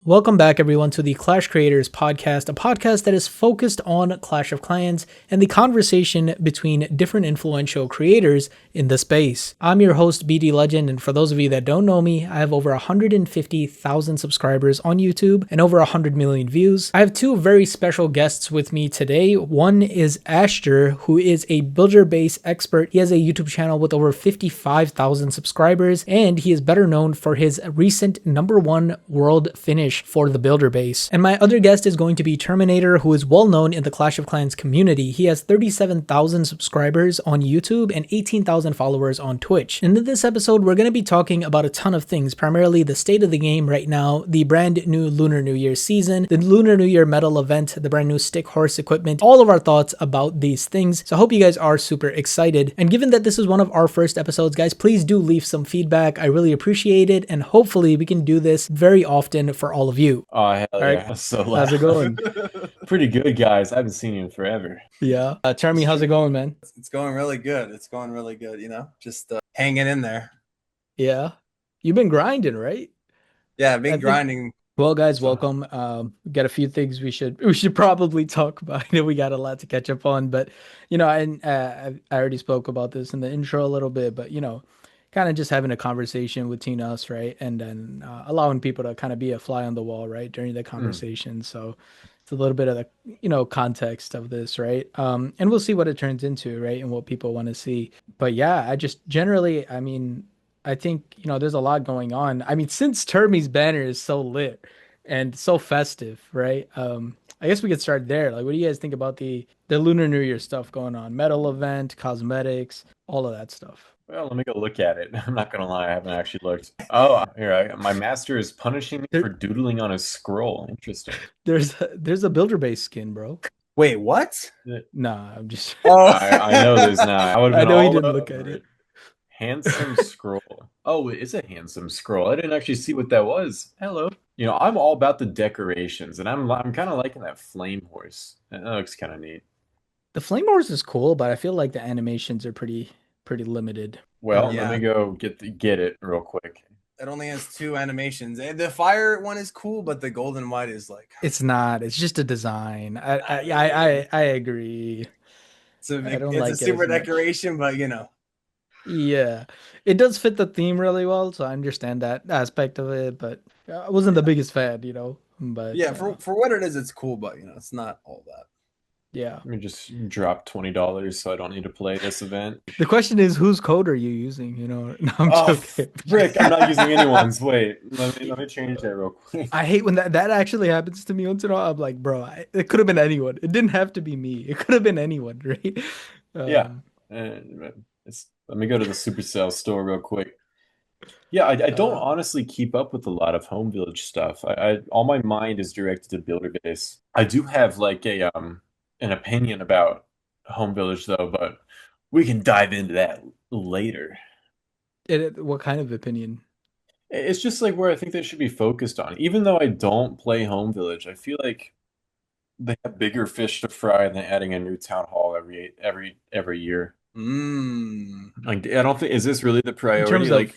Welcome back, everyone, to the Clash Creators Podcast, a podcast that is focused on Clash of Clans and the conversation between different influential creators in the space. I'm your host, BD Legend, and for those of you that don't know me, I have over 150,000 subscribers on YouTube and over 100 million views. I have two very special guests with me today. One is Ashter, who is a builder base expert. He has a YouTube channel with over 55,000 subscribers, and he is better known for his recent #1 world finish for the builder base. And my other guest is going to be Terminator, who is well known in the Clash of Clans community. He has 37,000 subscribers on YouTube and 18,000 followers on Twitch. And in this episode, we're going to be talking about a ton of things, primarily the state of the game right now, the brand new Lunar New Year season, the Lunar New Year medal event, the brand new stick horse equipment, all of our thoughts about these things. So I hope you guys are super excited. And given that this is one of our first episodes, guys, please do leave some feedback. I really appreciate it. And hopefully we can do this very often for all of you. Oh, hell All yeah. right. That's so loud. How's it going? Pretty good, guys. I haven't seen you in forever. Yeah. Termy, how's it going, man? It's going really good. It's going really good, just hanging in there. Yeah. You've been grinding, right? Yeah, I've been grinding. Well, guys, welcome. We got a few things we should probably talk about. I know we got a lot to catch up on, but I already spoke about this in the intro a little bit, but kind of just having a conversation with Team Us, right? And then allowing people to kind of be a fly on the wall, right, during the conversation. So it's a little bit of the, context of this, right? And we'll see what it turns into, right? And what people want to see. But yeah, I just generally, I think, there's a lot going on. I mean, since Termy's banner is so lit and so festive, right? I guess we could start there. Like, what do you guys think about the Lunar New Year stuff going on? Medal event, cosmetics, all of that stuff. Well, let me go look at it. I'm not gonna lie, I haven't actually looked. Oh, here my master is punishing me for doodling on a scroll. Interesting. There's a builder base skin, bro. Wait, what? Nah, I'm just. Oh, I know there's not. I know he didn't look at it. Handsome scroll. Oh, it is a handsome scroll. I didn't actually see what that was. Hello. I'm all about the decorations, and I'm kind of liking that flame horse. That looks kind of neat. The flame horse is cool, but I feel like the animations are pretty limited. Well, let me go get it real quick. It only has 2 animations. The fire one is cool, but the golden and white is like it's not. It's just a design. I agree. It's a super decoration, but Yeah, it does fit the theme really well, so I understand that aspect of it. But I wasn't the biggest fan, But yeah, for what it is, it's cool, but it's not all that. Yeah. Let me just drop $20 so I don't need to play this event. The question is, whose code are you using? No, I'm joking. Frick, I'm not using anyone's. Wait, let me change that real quick. I hate when that actually happens to me once in a while. I'm like, bro, it could have been anyone. It didn't have to be me. It could have been anyone, right? Yeah. Let me go to the Supercell store real quick. Yeah, I don't honestly keep up with a lot of home village stuff. All my mind is directed to builder base. I do have like an opinion about home village though, but we can dive into that later. What kind of opinion? It's just like where I think they should be focused on. Even though I don't play home village, I feel like they have bigger fish to fry than adding a new town hall every year. Like, I don't think, is this really the priority? In terms of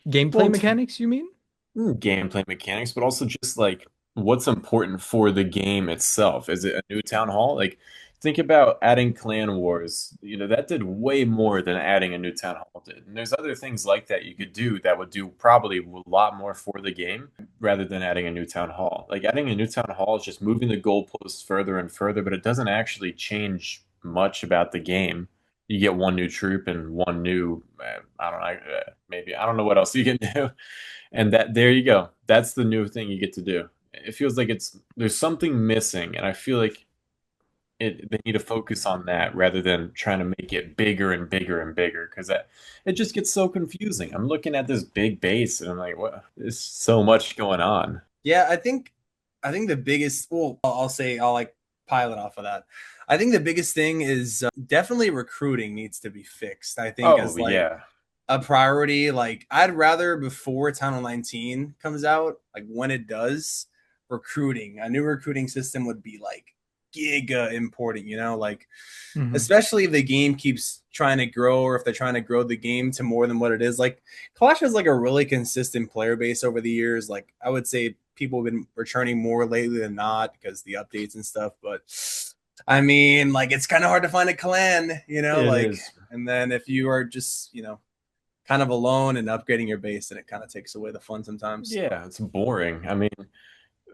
gameplay mechanics, you mean? Gameplay mechanics, but also just like what's important for the game itself. Is it a new town hall? Like, think about adding clan wars. That did way more than adding a new town hall did. And there's other things like that you could do that would do probably a lot more for the game rather than adding a new town hall. Like, adding a new town hall is just moving the goalposts further and further, but it doesn't actually change much about the game. You get one new troop and one new, I don't know, maybe, I don't know what else you can do. And there you go. That's the new thing you get to do. It feels like there's something missing, and I feel like they need to focus on that rather than trying to make it bigger and bigger and bigger, because it just gets so confusing. I'm looking at this big base and I'm like, what? There's so much going on. Yeah, I think the biggest, well, I'll like pilot off of that. I think the biggest thing is definitely recruiting needs to be fixed. I think as like a priority. Like, I'd rather before Town Hall 19 comes out, like when it does, a new recruiting system would be like giga important, especially if the game keeps trying to grow, or if they're trying to grow the game to more than what it is. Like, Clash has like a really consistent player base over the years. Like, I would say people have been returning more lately than not because the updates and stuff. But I mean, like it's kind of hard to find a clan, It like, is. and then if you are just, kind of alone and upgrading your base, then it kind of takes away the fun sometimes. Yeah, it's boring. I mean,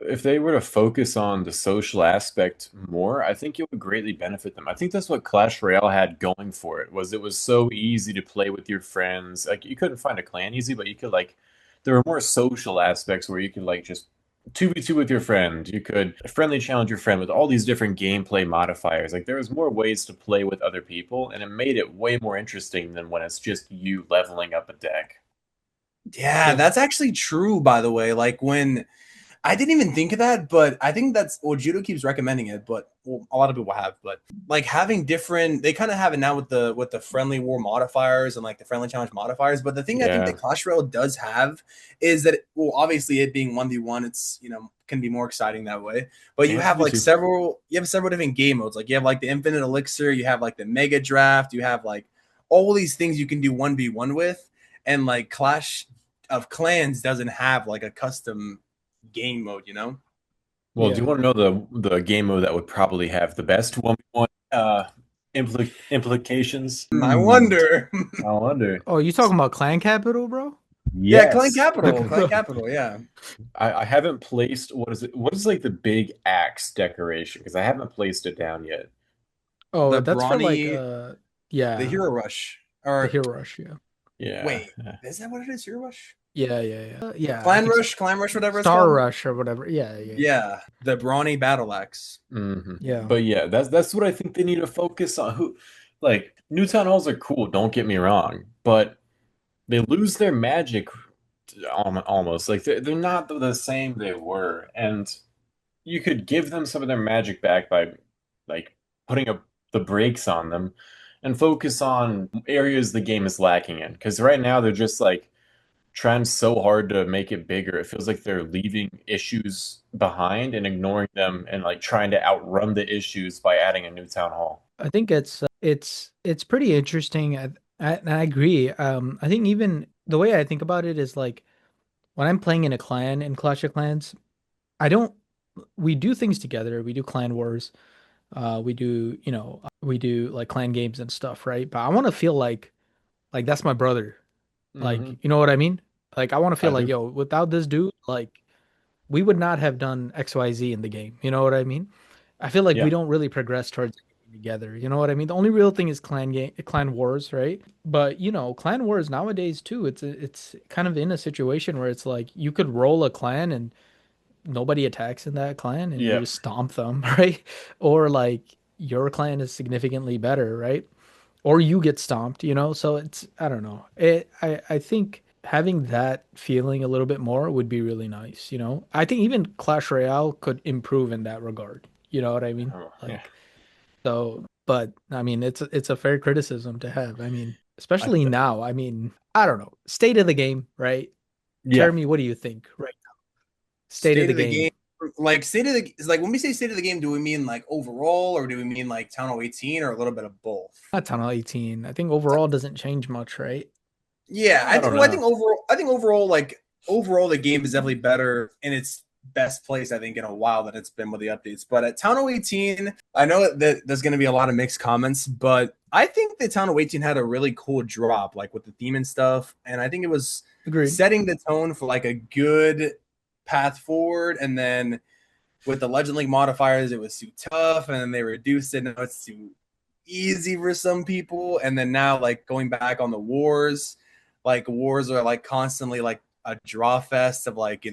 if they were to focus on the social aspect more, I think it would greatly benefit them. I think that's what Clash Royale had going for it was so easy to play with your friends. Like you couldn't find a clan easy, but you could like there were more social aspects where you could like just 2v2 with your friend. You could friendly challenge your friend with all these different gameplay modifiers. Like there was more ways to play with other people, and it made it way more interesting than when it's just you leveling up a deck. Yeah, that's actually true, by the way. Like when I didn't even think of that, but I think that's well, Judo keeps recommending it, but well, a lot of people have. But like having different, they kind of have it now with the friendly war modifiers and like the friendly challenge modifiers. But the thing I think Yeah. that Clash Royale does have is that, well, obviously it being 1v1, it's can be more exciting that way. But you And have like 2v2. several different game modes. Like you have like the Infinite Elixir, you have like the Mega Draft, you have like all these things you can do 1v1 with, and like Clash of Clans doesn't have like a custom game mode. Well, do you Yeah. want to know the game mode that would probably have the best 1v1 implications? I wonder. I wonder. Oh, you talking about Clan Capital, bro? Yeah, Yes. Clan Capital, yeah. I haven't placed what is it? What is like the big axe decoration? Because I haven't placed it down yet. Oh, The that's for like Brawny, the yeah, Hero Rush, the or Hero Rush, yeah. Yeah. wait, is that what it is? Hero Rush, Yeah, I think so. Clan Rush, whatever it's Star called. Rush or whatever. Yeah. Yeah, the Brawny Battle Axe. Yeah. But yeah, that's what I think they need to focus on. Who like new town halls are cool, don't get me wrong, but they lose their magic almost. Like they're not the same they were. And you could give them some of their magic back by like putting the brakes on them and focus on areas the game is lacking in. Because right now they're just like trying so hard to make it bigger. It feels like they're leaving issues behind and ignoring them and like trying to outrun the issues by adding a new town hall. I think it's pretty interesting. And I agree. I think even the way I think about it is like when I'm playing in a clan in Clash of Clans, I don't we do things together. We do clan wars. We do like clan games and stuff, right? But I want to feel like that's my brother. Hmm. Like, you know what I mean? Like I want to feel I like, do. yo, without this dude, like we would not have done XYZ in the game. You know what I mean? I feel like we Yeah. don't really progress towards anything together. You know what I mean? The only real thing is clan wars, right? But clan wars nowadays too, it's kind of in a situation where it's like you could roll a clan and nobody attacks in that clan and you Yeah. just stomp them, right? Or like your clan is significantly better, right? Or you get stomped. So it's I don't know. I think having that feeling a little bit more would be really nice. I think even Clash Royale could improve in that regard. You know what I mean? Oh, yeah. Like so, but I mean it's a fair criticism to have. I mean, I, especially now. I mean, I don't know. State of the game, right? yeah. Jeremy, what do you think? Right. State of State the of the game. game. Like state of the is like when we say state of the game, do we mean like overall or do we mean like Town Hall 18 or a little bit of both? Not Tunnel 18. I think overall doesn't change much, right? Yeah, I don't well, know. I think overall the game is definitely better in its best place, I think, in a while than it's been with the updates. But at Town 18, I know that there's going to be a lot of mixed comments, but I think that Town 18 had a really cool drop, like with the theme and stuff. And I think it was Agreed. setting the tone for like a good path forward. And then with the Legend League modifiers, it was too tough, and then they reduced it. Now it's too easy for some people. And then now, like going back on the wars, like wars are like constantly like a draw fest of like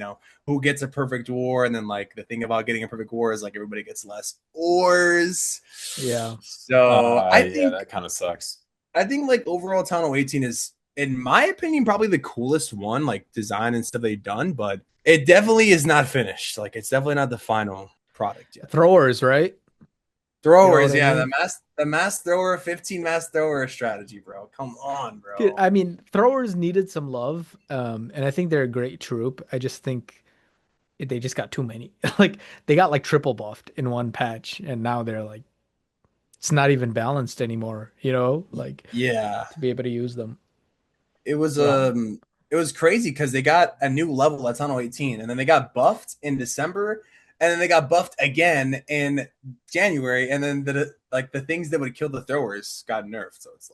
who gets a perfect war, and then like the thing about getting a perfect war is like everybody gets less ors. Yeah. So Yeah, that kind of sucks. I think like overall Town 18 is, in my opinion, probably the coolest one, like design and stuff they've done, but it definitely is not finished. Like it's definitely not the final product yet. Throwers, right? You know what Throwers, I yeah, mean? the mass thrower, 15 mass thrower strategy, bro. Come on, Dude, bro. I mean, throwers needed some love, and I think they're a great troop. I just think they just got too many. Like they got like triple buffed in one patch, and now they're like it's not even balanced anymore. Like Yeah. to be able to use them. It was But it was crazy because they got a new level at Tunnel 18, and then they got buffed in December, and then they got buffed again in January, and then the things that would kill the throwers got nerfed. So it's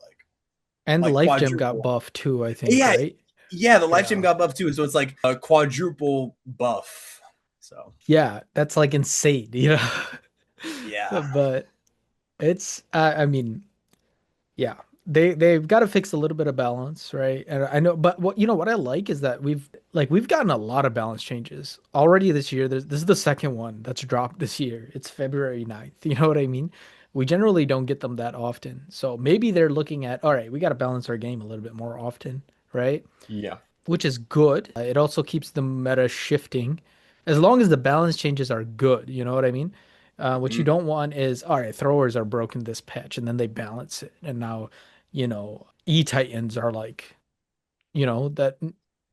And the like life gem got quadruple. buffed too, I think, Yeah, right? yeah, the life gem Yeah. got buffed too, so it's like a quadruple buff. So Yeah, that's like insane, yeah, But it's I mean, yeah. They've got to fix a little bit of balance, right? And I know, but what I like is that we've gotten a lot of balance changes already this year. This is the second one that's dropped this year. It's February 9th. You know what I mean? We generally don't get them that often. So maybe they're looking at, all right, we got to balance our game a little bit more often, right? Yeah. Which is good. It also keeps the meta shifting as long as the balance changes are good. You know what I mean? What you mhm. don't want is, all right, throwers are broken this patch and then they balance it. And now, E Titans are like, that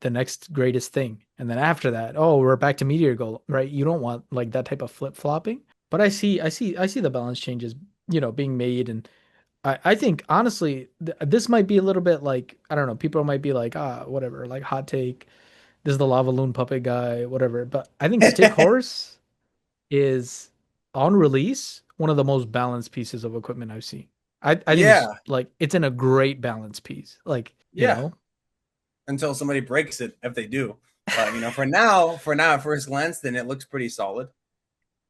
the next greatest thing. And then after that, oh, we're back to Meteor Gold, right? You don't want like that type of flip-flopping. But I see the balance changes, being made. And I think honestly, this might be a little bit like, I don't know, people might be like, whatever, like hot take. This is the lava loon puppet guy, whatever. But I think Stick Horse is on release one of the most balanced pieces of equipment I've seen. I think it's Yeah, like it's in a great balance piece. Like, yeah. Until somebody breaks it, if they do. But for now, at first glance, then it looks pretty solid.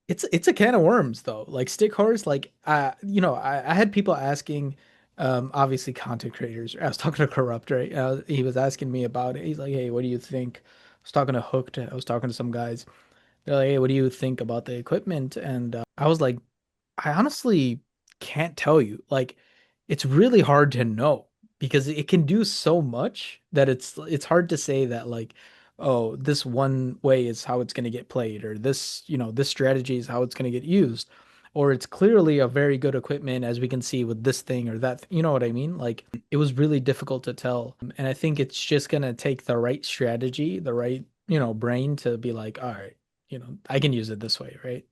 it's a can of worms though. Like Stick Horse, like I had people asking, obviously content creators. I was talking to Corrupt, right? He was asking me about it. He's like, hey, what do you think? I was talking to Hooked. I was talking to some guys. They're like, hey, what do you think about the equipment? And I was like, I honestly can't tell you. Like, it's really hard to know because it can do so much that it's hard to say that like, oh, this one way is how it's going to get played, or this strategy is how it's going to get used, or it's clearly a very good equipment as we can see with this thing or that. You know what I mean? Like, it was really difficult to tell, and I think it's just going to take the right strategy, the right brain to be like, all right, I can use it this way, right?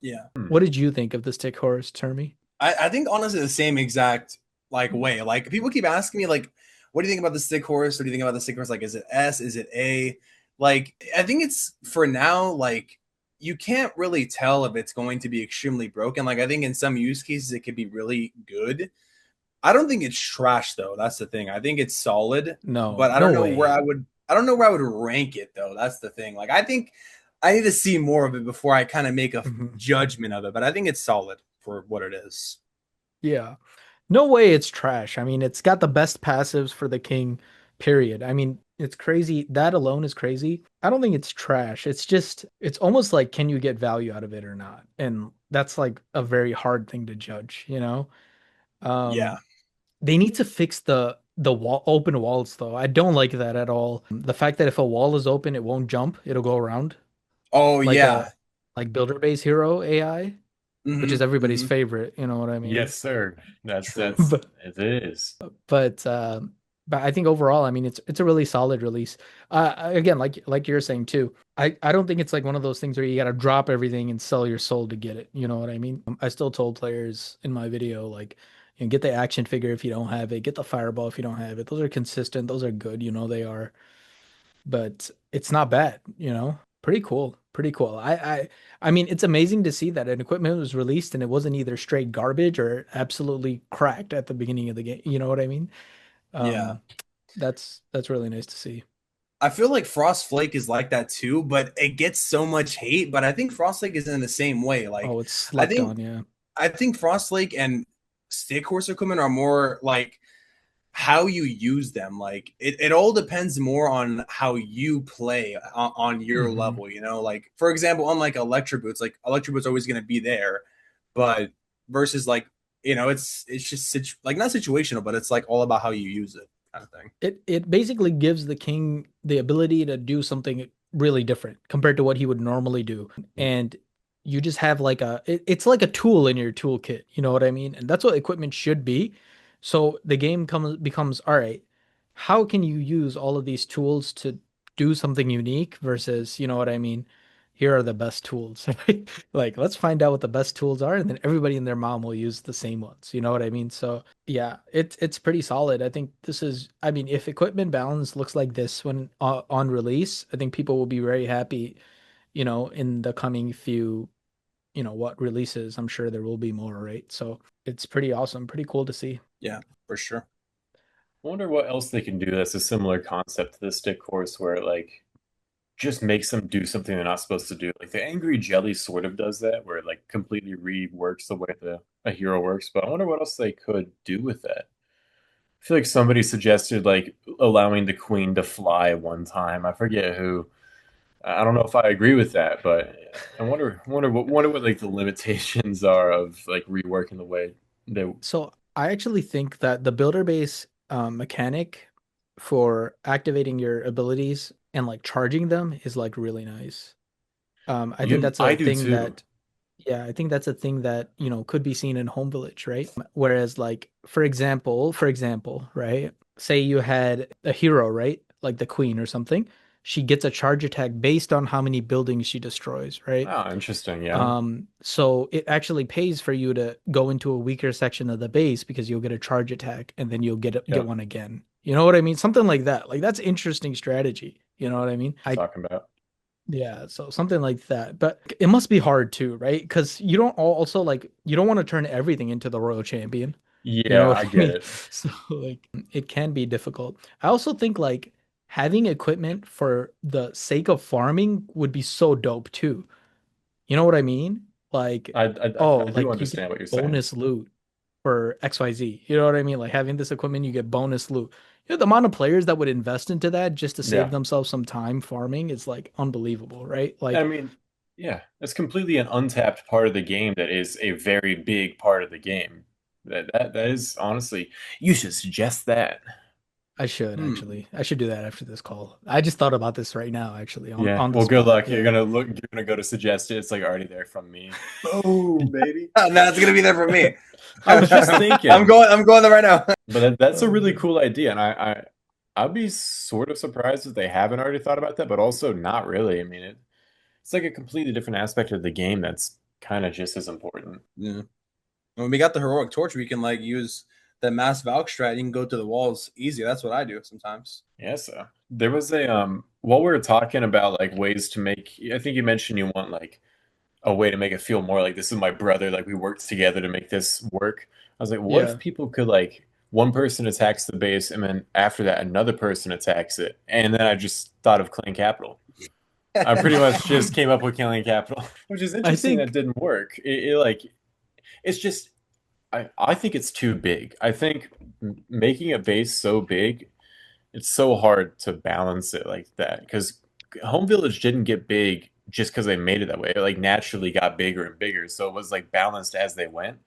Yeah. What did you think of the Stick Horse, Termy? I think honestly the same exact like way. Like people keep asking me like, what do you think about the stick horse? What do you think about the stick horse? Like, is it S? Is it A? Like, I think it's for now, like you can't really tell if it's going to be extremely broken. Like I think in some use cases it could be really good. I don't think it's trash though. That's the thing. I think it's solid, No, but I no don't know where way. I would rank it though. That's the thing. Like I think I need to see more of it before I kind of make a Mhm. judgment of it, but I think it's solid for what it is. Yeah. No way it's trash. I mean, it's got the best passives for the king, period. I mean, it's crazy. That alone is crazy. I don't think it's trash. It's almost like, can you get value out of it or not? And that's like a very hard thing to judge, you know? Yeah. Um, they need to fix the open walls though. I don't like that at all. The fact that if a wall is open, it won't jump, it'll go around. Oh Like yeah. a like builder base hero AI, which is Mm-hmm. everybody's Mm-hmm. favorite, you know what I mean? Yes, sir. True. That's it is. But but I think overall, I mean, it's a really solid release. Again, like you're saying too, I don't think it's like one of those things where you got to drop everything and sell your soul to get it. You know what I mean? I still told players in my video like, get the action figure if you don't have it, get the fireball if you don't have it. Those are consistent, those are good, they are. But it's not bad, Pretty cool. Pretty cool. I mean, it's amazing to see that an equipment was released and it wasn't either straight garbage or absolutely cracked at the beginning of the game. You know what I mean? Yeah. Um, that's really nice to see. I feel like Frost Flake is like that too, but it gets so much hate. But I think Frost Flake is in the same way. Like, Oh, it's I slept think on, yeah. I think Frost Lake and Stick Horse equipment are more like how you use them. Like it all depends more on how you play on your Hmm. level, Like for example, unlike Electro Boots, like Electro Boots always gonna be there, but versus like, it's just like not situational, but it's like all about how you use it kind of thing. It basically gives the king the ability to do something really different compared to what he would normally do. And you just have like it's like a tool in your toolkit, you know what I mean? And that's what equipment should be. So the game becomes, all right, how can you use all of these tools to do something unique versus, you know what I mean? here are the best tools. Like, let's find out what the best tools are, and then everybody and their mom will use the same ones. You know what I mean? So yeah, it's pretty solid. I think this is, I mean, if equipment balance looks like this when on release, I think people will be very happy, in the coming few, what releases. I'm sure there will be more, right? So it's pretty awesome, pretty cool to see. Yeah, for sure. I wonder what else they can do that's a similar concept to the stick course where it like just makes them do something they're not supposed to do. Like the Angry Jelly sort of does that, where it like completely reworks the way a hero works. But I wonder what else they could do with that. I feel like somebody suggested like allowing the queen to fly one time. I forget who. I don't know if I agree with that, but I wonder what like the limitations are of like reworking the way they. So I actually think that the builder base mechanic for activating your abilities and like charging them is like really nice. I think that's I a do thing too. that, yeah, I think that's a thing that, could be seen in Home Village, right? Whereas like, for example, right? Say you had a hero, right? Like the queen or something. She gets a charge attack based on how many buildings she destroys, right? Oh, interesting. Yeah. So it actually pays for you to go into a weaker section of the base because you'll get a charge attack and then you'll get Yep. one again. You know what I mean? Something like that. Like that's interesting strategy. You know what I mean? Talking about. Yeah, so something like that. But it must be hard too, right? Because you don't also like you don't want to turn everything into the royal champion. You know Yeah, what I I get mean? it. So like it can be difficult. I also think like having equipment for the sake of farming would be so dope too. You know what I mean? Like, oh, I do like you get understand what you're saying. bonus loot for XYZ. You know what I mean? Like having this equipment, you get bonus loot. The amount of players that would invest into that just to save Yeah. themselves some time farming is like unbelievable, right? I Like, mean, yeah, it's completely an untapped part of the game that is a very big part of the game. That is honestly, you should suggest that. I should Hmm. actually. I should do that after this call. I just thought about this right now, actually, on Yeah. on the Well, good spot. luck. Yeah. You're gonna go to suggest it. It's like already there from me. Boom, baby. No, it's gonna be there for me. I was just I'm thinking, going. I'm going there right now. but that's a Oh really man. cool idea, and I'd be sort of surprised if they haven't already thought about that, but also not really. I mean, it's like a completely different aspect of the game that's kind of just as important. Yeah. When we got the heroic torch, we can like use the mass Valk strat. You can go to the walls easy. That's what I do sometimes. Yeah, so there was a while we were talking about like ways to make, I think you mentioned you want like a way to make it feel more like this is my brother, like we worked together to make this work. I was like, what if Yeah. people could like one person attacks the base and then after that another person attacks it. And then I just thought of Clan Capital. I pretty much just came up with Clan Capital, which is I interesting that think didn't work. It like it's just I think it's too big. I think making a base so big it's so hard to balance it like that because Home Village didn't get big just because they made it that way. It like naturally got bigger and bigger, so it was like balanced as they went.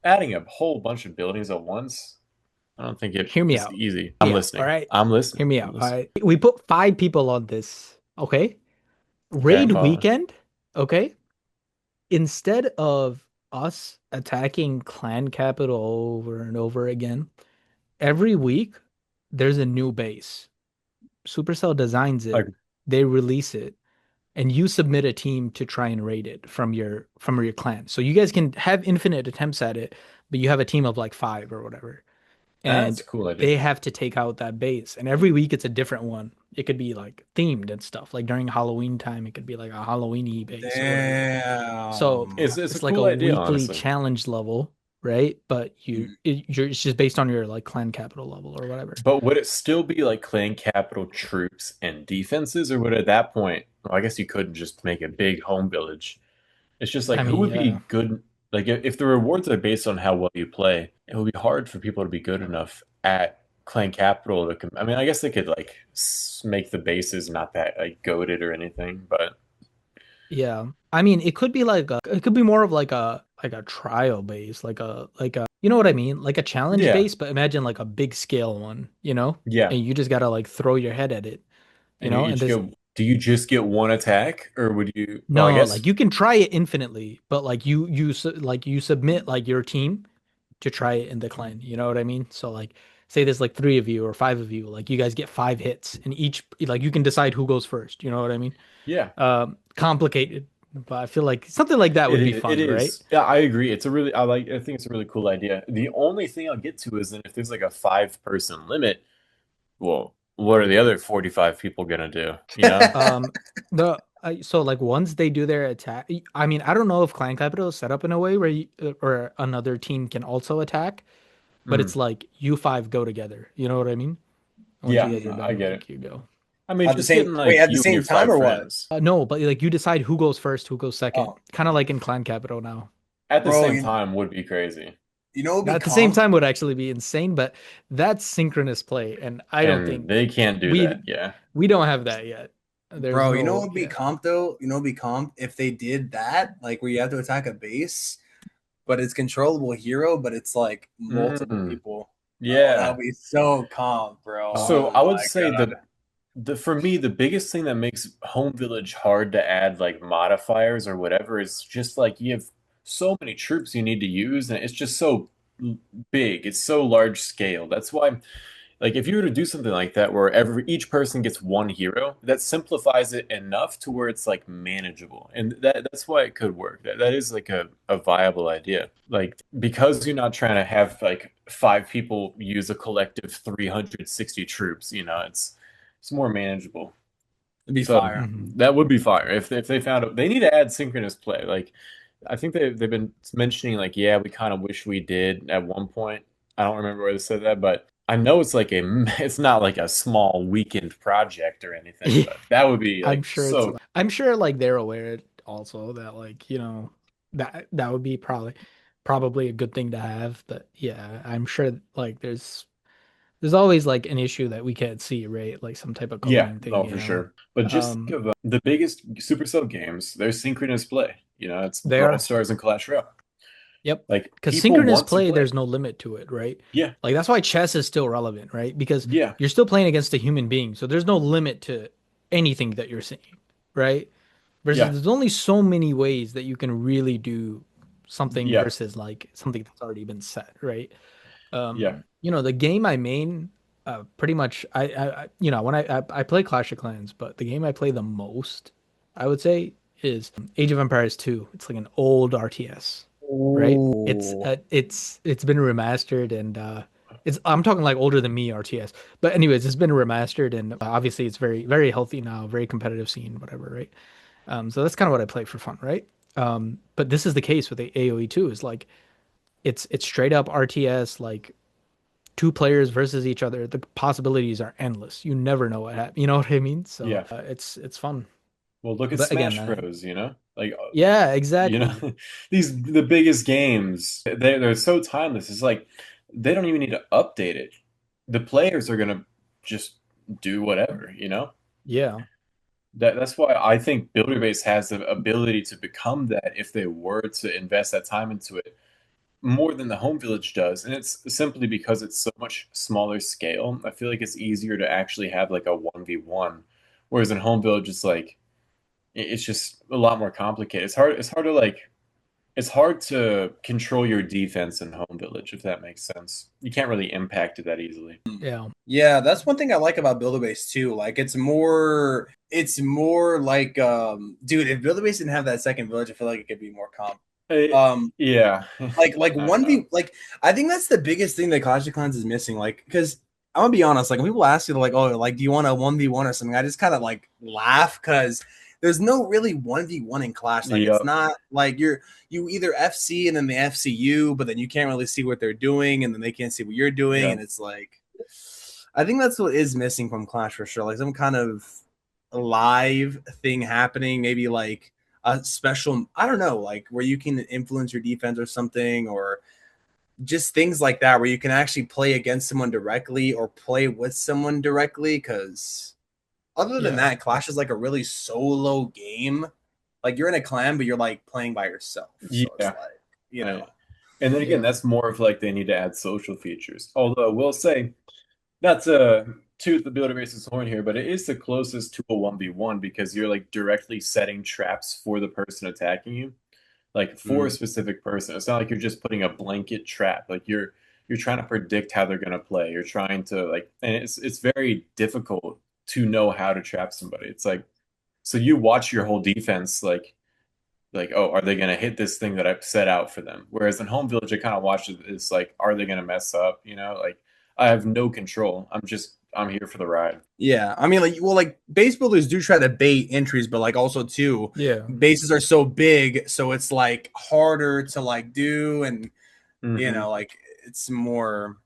Adding a whole bunch of buildings at once, I don't think it hear me is out. easy. I'm Yeah. All listening. right. I'm listening. Hear me I'm out. All listening. right. We put 5 people on this. Okay. Okay, I'm Raid following. weekend. Okay. Instead of us attacking clan capital over and over again, every week there's a new base. Supercell designs Like it, they release it, and you submit a team to try and raid it from your clan. So you guys can have infinite attempts at it, but you have a team of like 5 or whatever. that's And a cool idea. they have to take out that base. And every week it's a different one. It could be like themed and stuff. Like during Halloween time, it could be like a Halloweeny base or whatever. So Damn. It's a it's like a cool idea, weekly honestly. challenge level, right? But Mm. it's just based on your like clan capital level or whatever. But would it still be like Clan Capital troops and defenses, or would at that point, well, I guess you could just make a big home village. It's just like I who mean, would yeah. be good? Like if the rewards are based on how well you play, it would be hard for people to be good enough at Clan Capital to. I mean, I guess they could like make the bases not that like goaded or anything, but Yeah. I mean, it could be more of like a trial base, like a you know what I mean? Like a challenge yeah, base, but imagine like a big scale one. yeah. And you just gotta like throw your head at it, And you and each there's get. Do you just get one attack, or would you? Well, I no, like guess you can try it infinitely, but like like you submit like your team to try it in the clan. You know what I mean? So like say there's like three of you or five of you, like you guys get 5 hits and each like you can decide who goes first. You know what I mean? Yeah. Complicated, but I feel like something like that It would be is. It fun, right? is. Yeah, I agree. It's a really, I think it's a really cool idea. The only thing I'll get to is that if there's like a 5 person limit, well, what are the other 45 people gonna do? You know? Um, the so like once they do their attack, I mean, I don't know if Clan Capital is set up in a way where or another team can also attack, but Mm. it's like you five go together. You know what I mean? Once you Yeah, guys are I done, get it. like you go. I mean, At the just same getting wait, like at the you and your same time five or what? friends No, but like you decide who goes first, who goes second, Oh, kind of like in Clan Capital now. at the bro, same time would be crazy. you know what would be At the same comp? time would actually be insane, but that's synchronous play, and I don't And think they can't do that. we Yeah. we don't have that yet. There's Bro, you know what no, would be yeah. comp though? You know what would be comp if they did that, like where you have to attack a base, but it's controllable hero, but it's like multiple Mm. people. Oh, that Yeah. would be so comp, bro. So Oh I would my say god. the for me the biggest thing that makes home village hard to add like modifiers or whatever is just like you have so many troops you need to use and it's just so big. It's so large scale. That's why like if you were to do something like that where each person gets one hero, that simplifies it enough to where it's like manageable. And that's why it could work. That is like a viable idea. Like because you're not trying to have like 5 people use a collective 360 troops, it's more manageable. It'd be So fire. Mhm. that would be fire if they found it. They need to add synchronous play. Like I think they've been mentioning like yeah, we kind of wish we did at one point. I don't remember where they said that, but I know it's like it's not like a small weekend project or anything, Yeah, but that would be I'm like sure it's so I'm sure like they're aware also that like, that would be probably a good thing to have, but yeah, I'm sure like there's always like an issue that we can't see, right? Like some type of yeah, coding thing, no, you for know. sure. But just think Um of the biggest Supercell games, they're synchronous play. It's they Brawl are. Stars and Clash Royale. Yep. Like Because people synchronous want to play, play. there's no limit to it, right? Yeah, Like that's why chess is still relevant, right? Because yeah, you're still playing against a human being. So there's no limit to anything that you're saying, right? Versus yeah, there's only so many ways that you can really do something yeah, versus like something that's already been set, right? yeah, The game I main, pretty much when I play Clash of Clans, but the game I play the most, I would say, is Age of Empires 2. It's like an old RTS, right? Ooh. It's been remastered and it's I'm talking like older than me RTS. But anyways, it's been remastered and obviously it's very very healthy now, very competitive scene, whatever, right? So that's kind of what I play for fun, right? But this is the case with the AoE 2 is like it's straight up RTS, like two players versus each other. The possibilities are endless. You never know what happens. You know what I mean? So yeah. it's fun. Well, look at But again, Smash Bros, like yeah, you know, exactly. the biggest games, they're so timeless. It's like they don't even need to update it. The players are gonna just do whatever. Yeah, That's why I think Builder Base has the ability to become that if they were to invest that time into it more than the home village does. And it's simply because it's so much smaller scale. I feel like it's easier to actually have like a 1v1. Whereas in home village, it's like it's just a lot more complicated. It's hard to control your defense in home village, if that makes sense. You can't really impact it that easily. yeah, Yeah, that's one thing I like about Builder Base too. Like it's more like dude, if Builder Base didn't have that second village, I feel like it could be more comp. Eh, Um yeah, like I don't one know. v like I think that's the biggest thing that Clash of Clans is missing. Like, because I'm gonna be honest, like when people ask you like, oh, like do you want a 1v1 or something, I just kind of like laugh because there's no really 1v1 in Clash. Like it's Yep, not like you either FC and then they FCU, but then you can't really see what they're doing, and then they can't see what you're doing, and yep. it's like I think that's what is missing from Clash for sure. Like some kind of live thing happening, maybe like a special, I don't know, like where you can influence your defense or something, or just things like that where you can actually play against someone directly or play with someone directly. Because other than yeah, that, Clash is like a really solo game. Like you're in a clan, but you're like playing by yourself. So it's Yeah. like, you I, know, and then again, yeah, that's more of like they need to add social features. Although I will say, not to toot the builder base's horn here, but it is the closest to a 1v1 because you're like directly setting traps for the person attacking you, like for a mm, specific person. It's not like you're just putting a blanket trap. Like you're trying to predict how they're going to play. You're trying to like, and it's very difficult to know how to trap somebody. It's like, so you watch your whole defense like, oh, are they going to hit this thing that I've set out for them? Whereas in home village, I kind of watch it. It's like, are they going to mess up? You know, like I have no control. I'm here for the ride. Yeah, I mean, like, well, like base builders do try to bait entries, but like also too, Yeah. bases are so big, so it's like harder to like do, and Hmm. like it's more.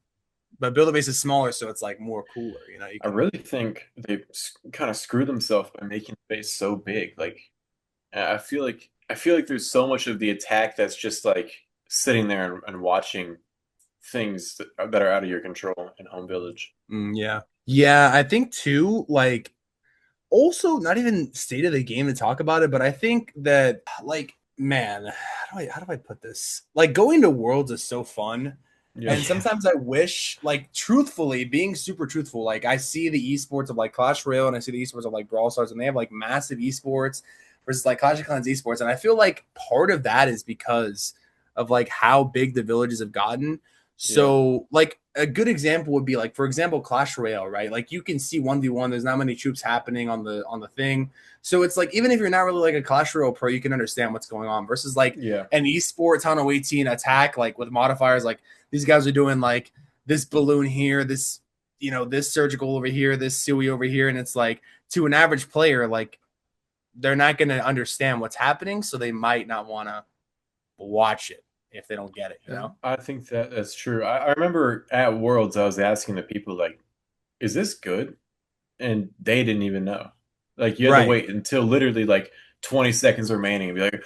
But build a base is smaller, so it's like more cooler. You I can. really think they kind of screw themselves by making the base so big. Like I feel like there's so much of the attack that's just like sitting there and watching things that are out of your control in home village. Yeah, yeah, I think too. Like, also, not even state of the game to talk about it, but I think that like, man, how do I put this? Like, going to Worlds is so fun. Yeah. And sometimes I wish, like, truthfully, being super truthful, like I see the esports of like Clash Royale and I see the esports of like Brawl Stars, and they have like massive esports versus like Clash of Clans esports. And I feel like part of that is because of like how big the villages have gotten. Yeah. So, like, a good example would be like, for example, Clash Royale, right? Like, you can see 1v1, there's not many troops happening on the thing. So it's like, even if you're not really like a Clash Royale pro, you can understand what's going on versus like Yeah. an esports on a 18 attack, like with modifiers, like these guys are doing like this balloon here, this, this surgical over here, this Sui over here. And it's like, to an average player, like, they're not going to understand what's happening. So they might not want to watch it if they don't get it, you Yeah. know? I think that's true. I remember at Worlds, I was asking the people like, "Is this good?" And they didn't even know. Like you had to Right. wait until literally like 20 seconds remaining and be like,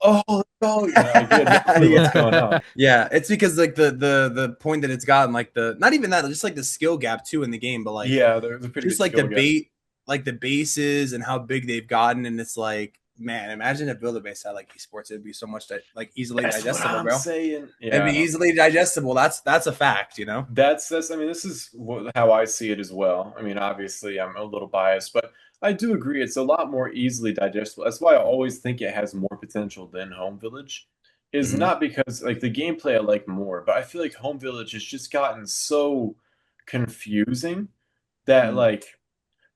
"Oh, let's go!" You know, like you had no clue what's going Yeah. on. Yeah. It's because like the point that it's gotten, like the not even that, just like the skill gap too in the game, but like Yeah, there's a pretty just good like the skill gap. bait, like the bases and how big they've gotten. And it's like, man, imagine if build a base had like esports, it'd be so much like easily That's what digestible, I'm bro. saying. It'd Yeah, be I know. easily digestible. That's a fact. That's I mean, this is how I see it as well. I mean, obviously, I'm a little biased, but I do agree it's a lot more easily digestible. That's why I always think it has more potential than Home Village. Is Mhm. not because like the gameplay I like more, but I feel like Home Village has just gotten so confusing that Mm.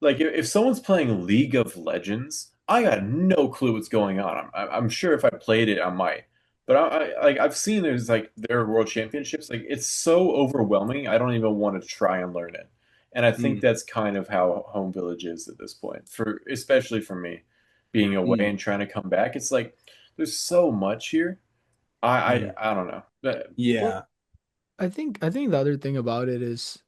like if someone's playing League of Legends, I got no clue what's going on. I'm sure if I played it, I might. But like I've seen there's like their world championships. Like it's so overwhelming. I don't even want to try and learn it. And I think Mm. that's kind of how Home Village is at this point. For especially for me, being away Mm. and trying to come back, it's like there's so much here. Mm. I don't know. Well, Yeah. I think the other thing about it is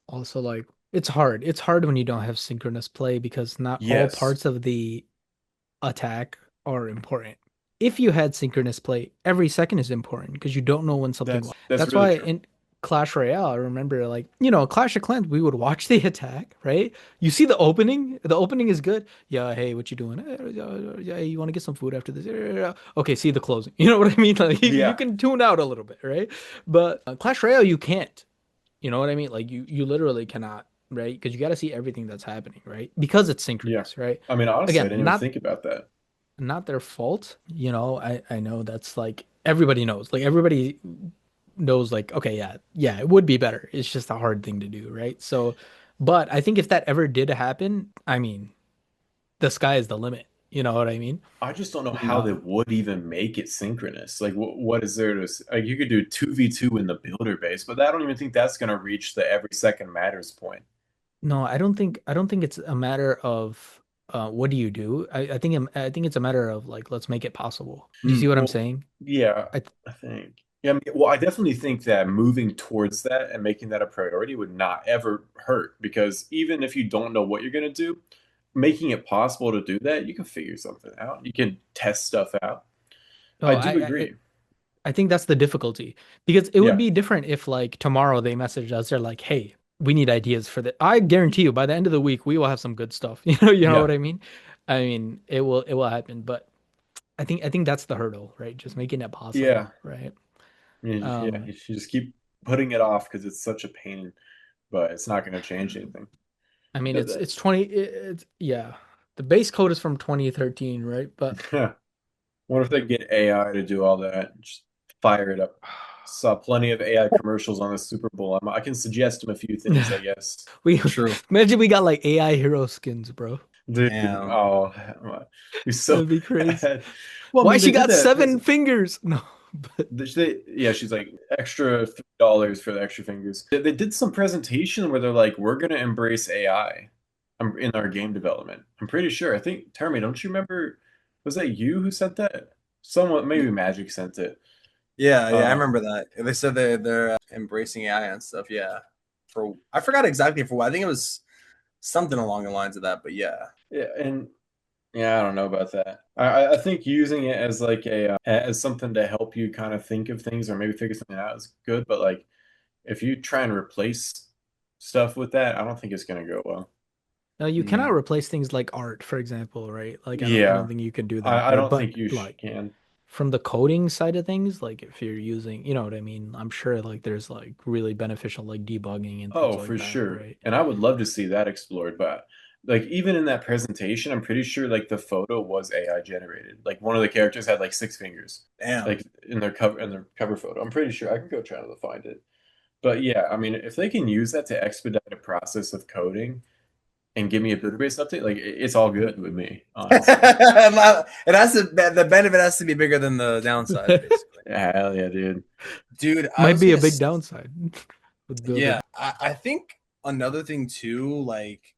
also like it's hard. It's hard when you don't have synchronous play because not all Yes, parts of the attack are important. If you had synchronous play, every second is important because you don't know when something will. that's That's really why true. in Clash Royale, I remember like, Clash of Clans, we would watch the attack, right? You see the opening is good. Yeah, hey, what you doing? Yeah, you want to get some food after this? Okay, see the closing. You know what I mean? Like you Yeah, can tune out a little bit, right? But Clash Royale, you can't. You know what I mean? Like you literally cannot, right? Because you got to see everything that's happening, right? Because it's yeah. synchronous, right? I mean, honestly, I Again, didn't even not think about that. not their fault. I know that's like everybody knows. Like everybody knows like okay, yeah. Yeah, it would be better. It's just a hard thing to do, right? So, but I think if that ever did happen, I mean, the sky is the limit. You know what I mean? I just don't know how Mm. they would even make it synchronous. Like, what is there to like? You could do 2v2 in the builder base, but I don't even think that's gonna reach the every second matters point. No, I don't think it's a matter of what do you do? I think it's a matter of like let's make it possible. Do you see Mm. what I'm Well, saying? yeah, I I think. Yeah, I mean, well, I definitely think that moving towards that and making that a priority would not ever hurt because even if you don't know what you're gonna do, making it possible to do that, you can figure something out. You can test stuff out. oh, I I, do I agree. I think that's the difficulty because it would Yeah, be different if like tomorrow they messaged us. They're like, "Hey, we need ideas for that." I guarantee you, by the end of the week, we will have some good stuff. You know yeah, what I mean? I mean, it will happen, but I think that's the hurdle, right? Just making it yeah. possible, right? Yeah, Um, you should just keep putting it off because it's such a pain, but it's not going to change anything. I mean, That, it's 20. It's yeah. The base code is from 2013, right? But what if they get AI to do all that? Just fire it up. Saw plenty of AI commercials on the Super Bowl. I can suggest him a few things, I guess. We True. imagine we got like AI hero skins, bro. Dude, Damn. oh, you're so That'd be crazy. bad. Well, I Why mean, they she did got that. 7 fingers? No, but Yeah, she's like extra $3 for the extra fingers. They did some presentation where they're like, "We're gonna embrace AI in our game development." I'm pretty sure. I think Termy, don't you remember? Was that you who sent that? Someone, maybe Magic sent it. Yeah, I Um, remember that. They said they're embracing AI and stuff. Yeah. For I forgot exactly for what. I think it was something along the lines of that, but yeah. yeah, and yeah, I don't know about that. I think using it as like as something to help you kind of think of things or maybe figure something out is good. But like, if you try and replace stuff with that, I don't think it's gonna go well. no, you cannot Mm. replace things like art, for example, right? Like I don't Yeah, think you can do that, I right? don't But think you like can. from the coding side of things, like if you're using, you know what I mean? I'm sure like there's like really beneficial like debugging and things Oh, like for that, sure. right? And I would love to see that explored, but like even in that presentation, I'm pretty sure like the photo was AI generated. Like one of the characters had like 6 fingers, Damn. like in their cover photo. I'm pretty sure I can go try to find it. But yeah, I mean, if they can use that to expedite a process of coding and give me a database update, like it's all good with me, honestly. It has to the benefit has to be bigger than the downside, basically. Yeah, hell yeah, dude. Dude, I Might was be a gonna big downside with building. yeah, I think another thing too, like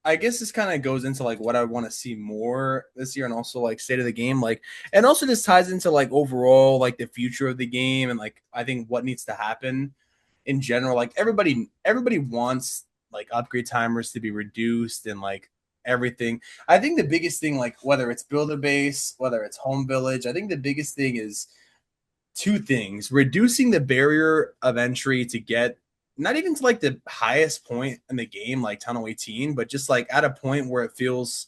I guess this kind of goes into like what I want to see more this year and also like state of the game, like and also this ties into like overall like the future of the game and like I think what needs to happen in general. Like everybody wants like upgrade timers to be reduced and like everything. I think the biggest thing, like whether it's builder base, whether it's home village, I think the biggest thing is two things: reducing the barrier of entry to get not even to like the highest point in the game, like Tunnel 18, but just like at a point where it feels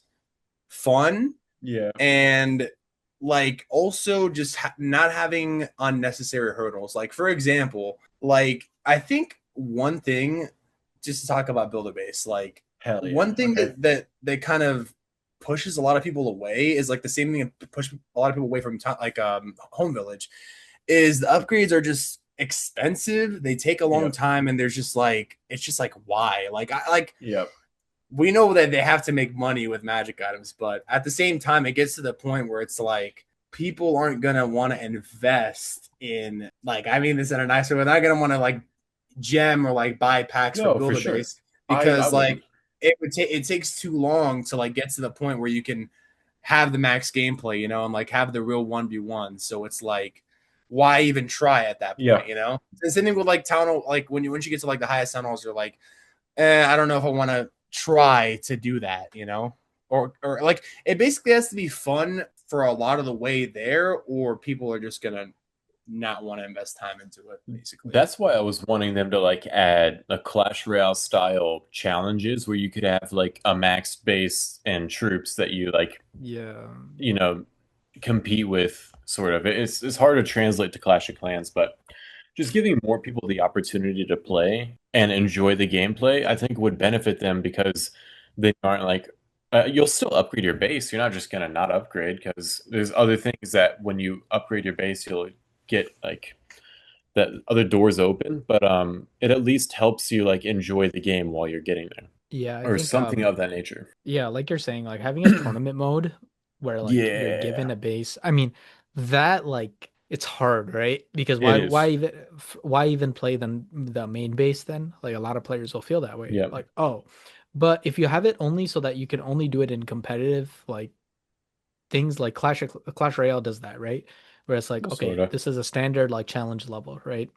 fun Yeah. and like also just not having unnecessary hurdles. Like for example, like I think one thing just to talk about builder base, like Hell yeah. one thing Okay. that kind of pushes a lot of people away is like the same thing that push a lot of people away from like home village is the upgrades are just expensive. They take a long Yep. time, and there's just like it's just like why? Like I like Yep. we know that they have to make money with magic items, but at the same time, it gets to the point where it's like people aren't gonna want to invest in like I mean this in a nicer way. They're not gonna want to like gem or like buy packs for No, for builder sure. base I because wouldn't. like it takes too long to like get to the point where you can have the max gameplay, you know, and like have the real 1v1. So it's like why even try at that Yeah. point, you know? The same thing with like town hall, like when you get to like the highest town halls, you're like, I don't know if I want to try to do that, you know? Or like it basically has to be fun for a lot of the way there, or people are just gonna not want to invest time into it, basically. That's why I was wanting them to like add a Clash Royale style challenges where you could have like a max base and troops that you like, Yeah. you know, compete with sort of. It's hard to translate to Clash of Clans, but just giving more people the opportunity to play and enjoy the gameplay, I think would benefit them because they aren't like you'll still upgrade your base. You're not just gonna not upgrade because there's other things that when you upgrade your base, you'll get like that other doors open, but it at least helps you like enjoy the game while you're getting there Yeah, I or think something of that nature. yeah, like you're saying, like having a tournament mode where like you're given Yeah, a base. I mean, that like it's hard, right? Because it why is. even play the main base then? Like a lot of players will feel that way. Yeah, Like, oh, but if you have it only so that you can only do it in competitive like things like Clash Royale does that, right? Where it's like, well, sort okay, of. this is a standard like challenge level, right?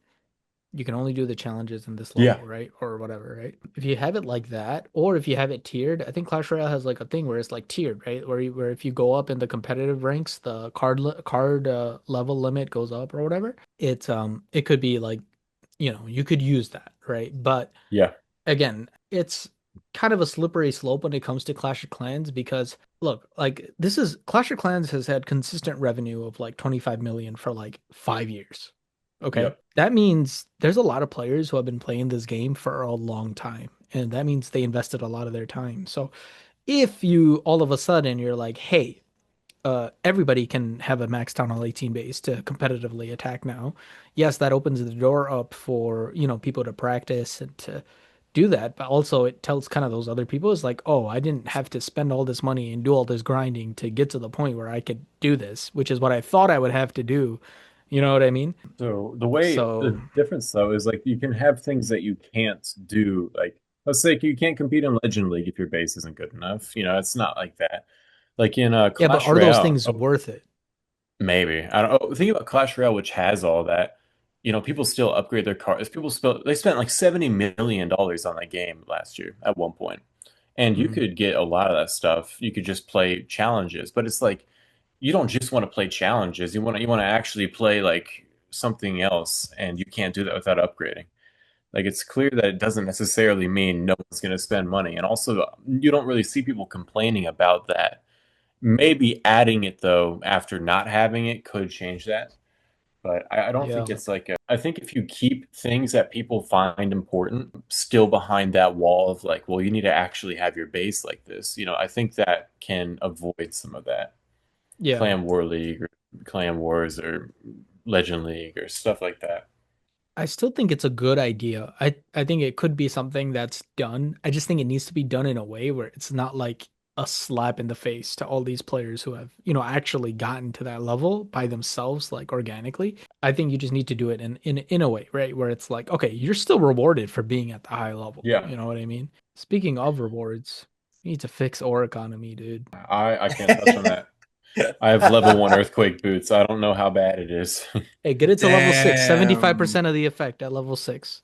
You can only do the challenges in this Yeah, level, right? Or whatever, right? If you have it like that, or if you have it tiered, I think Clash Royale has like a thing where it's like tiered, right? Where if you go up in the competitive ranks, the card level limit goes up or whatever. It could be like, you could use that, right? But yeah, again, it's kind of a slippery slope when it comes to Clash of Clans because look, like this is Clash of Clans has had consistent revenue of like 25 million for like 5 years. Okay. yep. That means there's a lot of players who have been playing this game for a long time. And that means they invested a lot of their time. So if you all of a sudden you're like, hey, everybody can have a max Town Hall 18 base to competitively attack now. Yes, that opens the door up for, people to practice and to do that, but also it tells kind of those other people is like, oh, I didn't have to spend all this money and do all this grinding to get to the point where I could do this, which is what I thought I would have to do. You know what I mean? So So the difference though is like you can have things that you can't do. Like let's say you can't compete in Legend League if your base isn't good enough. It's not like that. Like in yeah, but Clash are those Royale, things worth it? maybe. I don't know. Think about Clash Royale, which has all that. People still upgrade their cars. They spent like $70 million on that game last year at one point. And you Mhm. could get a lot of that stuff. You could just play challenges, but it's like you don't just want to play challenges. You want to actually play like something else, and you can't do that without upgrading. Like it's clear that it doesn't necessarily mean no one's going to spend money, and also you don't really see people complaining about that. Maybe adding it though after not having it could change that. But I don't Yeah. think it's like I think if you keep things that people find important still behind that wall of like, well, you need to actually have your base like this, I think that can avoid some of that. Yeah. Clan War League or Clan Wars or Legend League or stuff like that. I still think it's a good idea. I think it could be something that's done. I just think it needs to be done in a way where it's not like a slap in the face to all these players who have, actually gotten to that level by themselves, like organically. I think you just need to do it in a way, right? Where it's like, okay, you're still rewarded for being at the high level. Yeah, You know what I mean? Speaking of rewards, you need to fix ore economy, dude. I can't touch on that. I have level 1 earthquake boots. I don't know how bad it is. Hey, get it to level 6. Damn. 75% of the effect at level 6.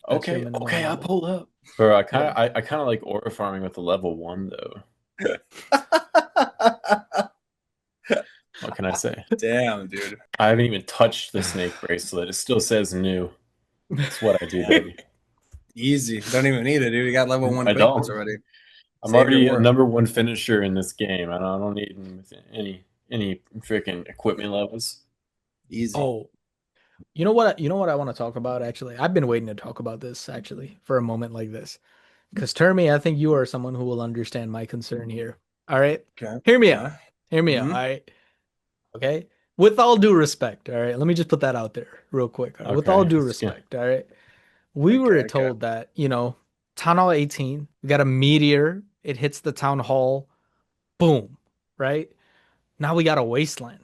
That's your Okay, minimum okay, I level. pulled up. Bro, I kind Yeah. of I kind of like aura farming with the level 1 though. What can I say? Damn, dude. I haven't even touched the snake bracelet. It still says new. That's what I do, baby. Easy. Don't even need it, dude. You got level 1 I quick boots don't. already. I'm Save your already a ore. #1 finisher in this game. I don't need any freaking equipment levels. Easy. Oh, you know what I want to talk about actually. I've been waiting to talk about this actually for a moment like this. Because Termy, I think you are someone who will understand my concern here. All right? Okay. Hear me out. Okay. Hear me out. Mm-hmm. All right. Okay. With all due respect, all right. Let me just put that out there real quick. All right. With all Okay, due it's good. respect, all right. We Okay. were Okay. told that, Town Hall 18, we got a meteor, it hits the town hall, boom, right? Now we got a wasteland.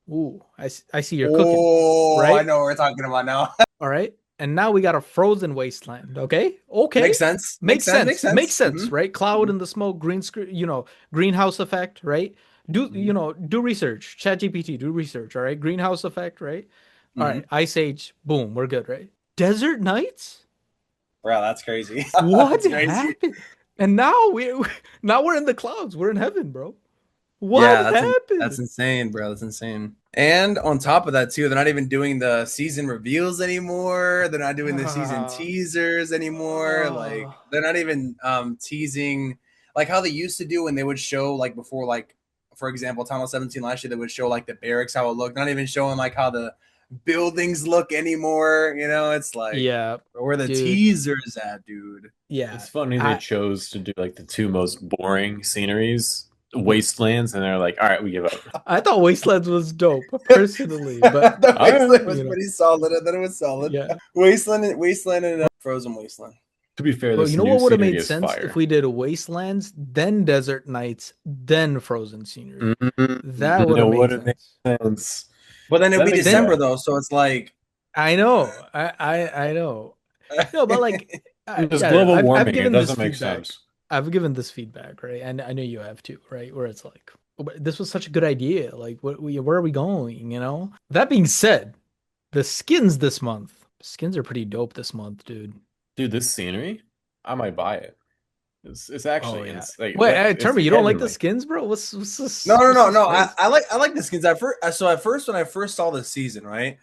Ooh, I see you're cooking, Oh, I right? know what we're talking about now. All right. And now we got a frozen wasteland. Okay. Okay. Makes sense. Makes Makes sense. Makes sense. Makes sense. sense, Mm-hmm. right? Cloud in the smoke, green screen, greenhouse effect, right? Mm-hmm. Do research. ChatGPT, do research. All right. Greenhouse effect, right? All Mm-hmm. right. Ice Age, boom, we're good, right? Desert Nights? Bro, that's crazy. What That's crazy. happened? And now we're in the clouds. We're in heaven, bro. What Yeah, that's happened? insane, bro. That's insane. And on top of that, too, they're not even doing the season reveals anymore. They're not doing the season Ah, teasers anymore. Like ah. they're not even teasing like how they used to do when they would show like before, like for example, Tunnel 17 last year, they would show like the barracks how it looked. Not even showing like how the buildings look anymore. It's like Yeah, where the dude. teasers at, dude. Yeah. It's funny they I chose to do like the two most boring sceneries, wastelands, and they're like, all right, we give up. I thought Wastelands was dope personally, but The All right. Wasteland was pretty solid. I thought it was solid. yeah. Wasteland, and Frozen Wasteland. To be fair, But this you know new what would have scenery made is sense if fire. we did Wastelands, then Desert Nights, then Frozen scenery. That would It have made would have made sense. sense. But then it'd That be makes December Then sense. though, so it's like I know, I know. No, but like, I There's don't know. global I've warming. It given this doesn't make feedback. sense. I've given this feedback, right? And I know you have too, right? Where it's like, "Oh, but this was such a good idea. Like, where are we going? That being said, the skins this month, skins are pretty dope this month, dude. Dude, this scenery, I might buy it. It's Oh actually yeah. Wait, like tell it's me, you don't like the heavenly. skins, bro? What's no, this? no, What's no, this no. spice? I like the skins. At first, so at first when I first saw the season, right?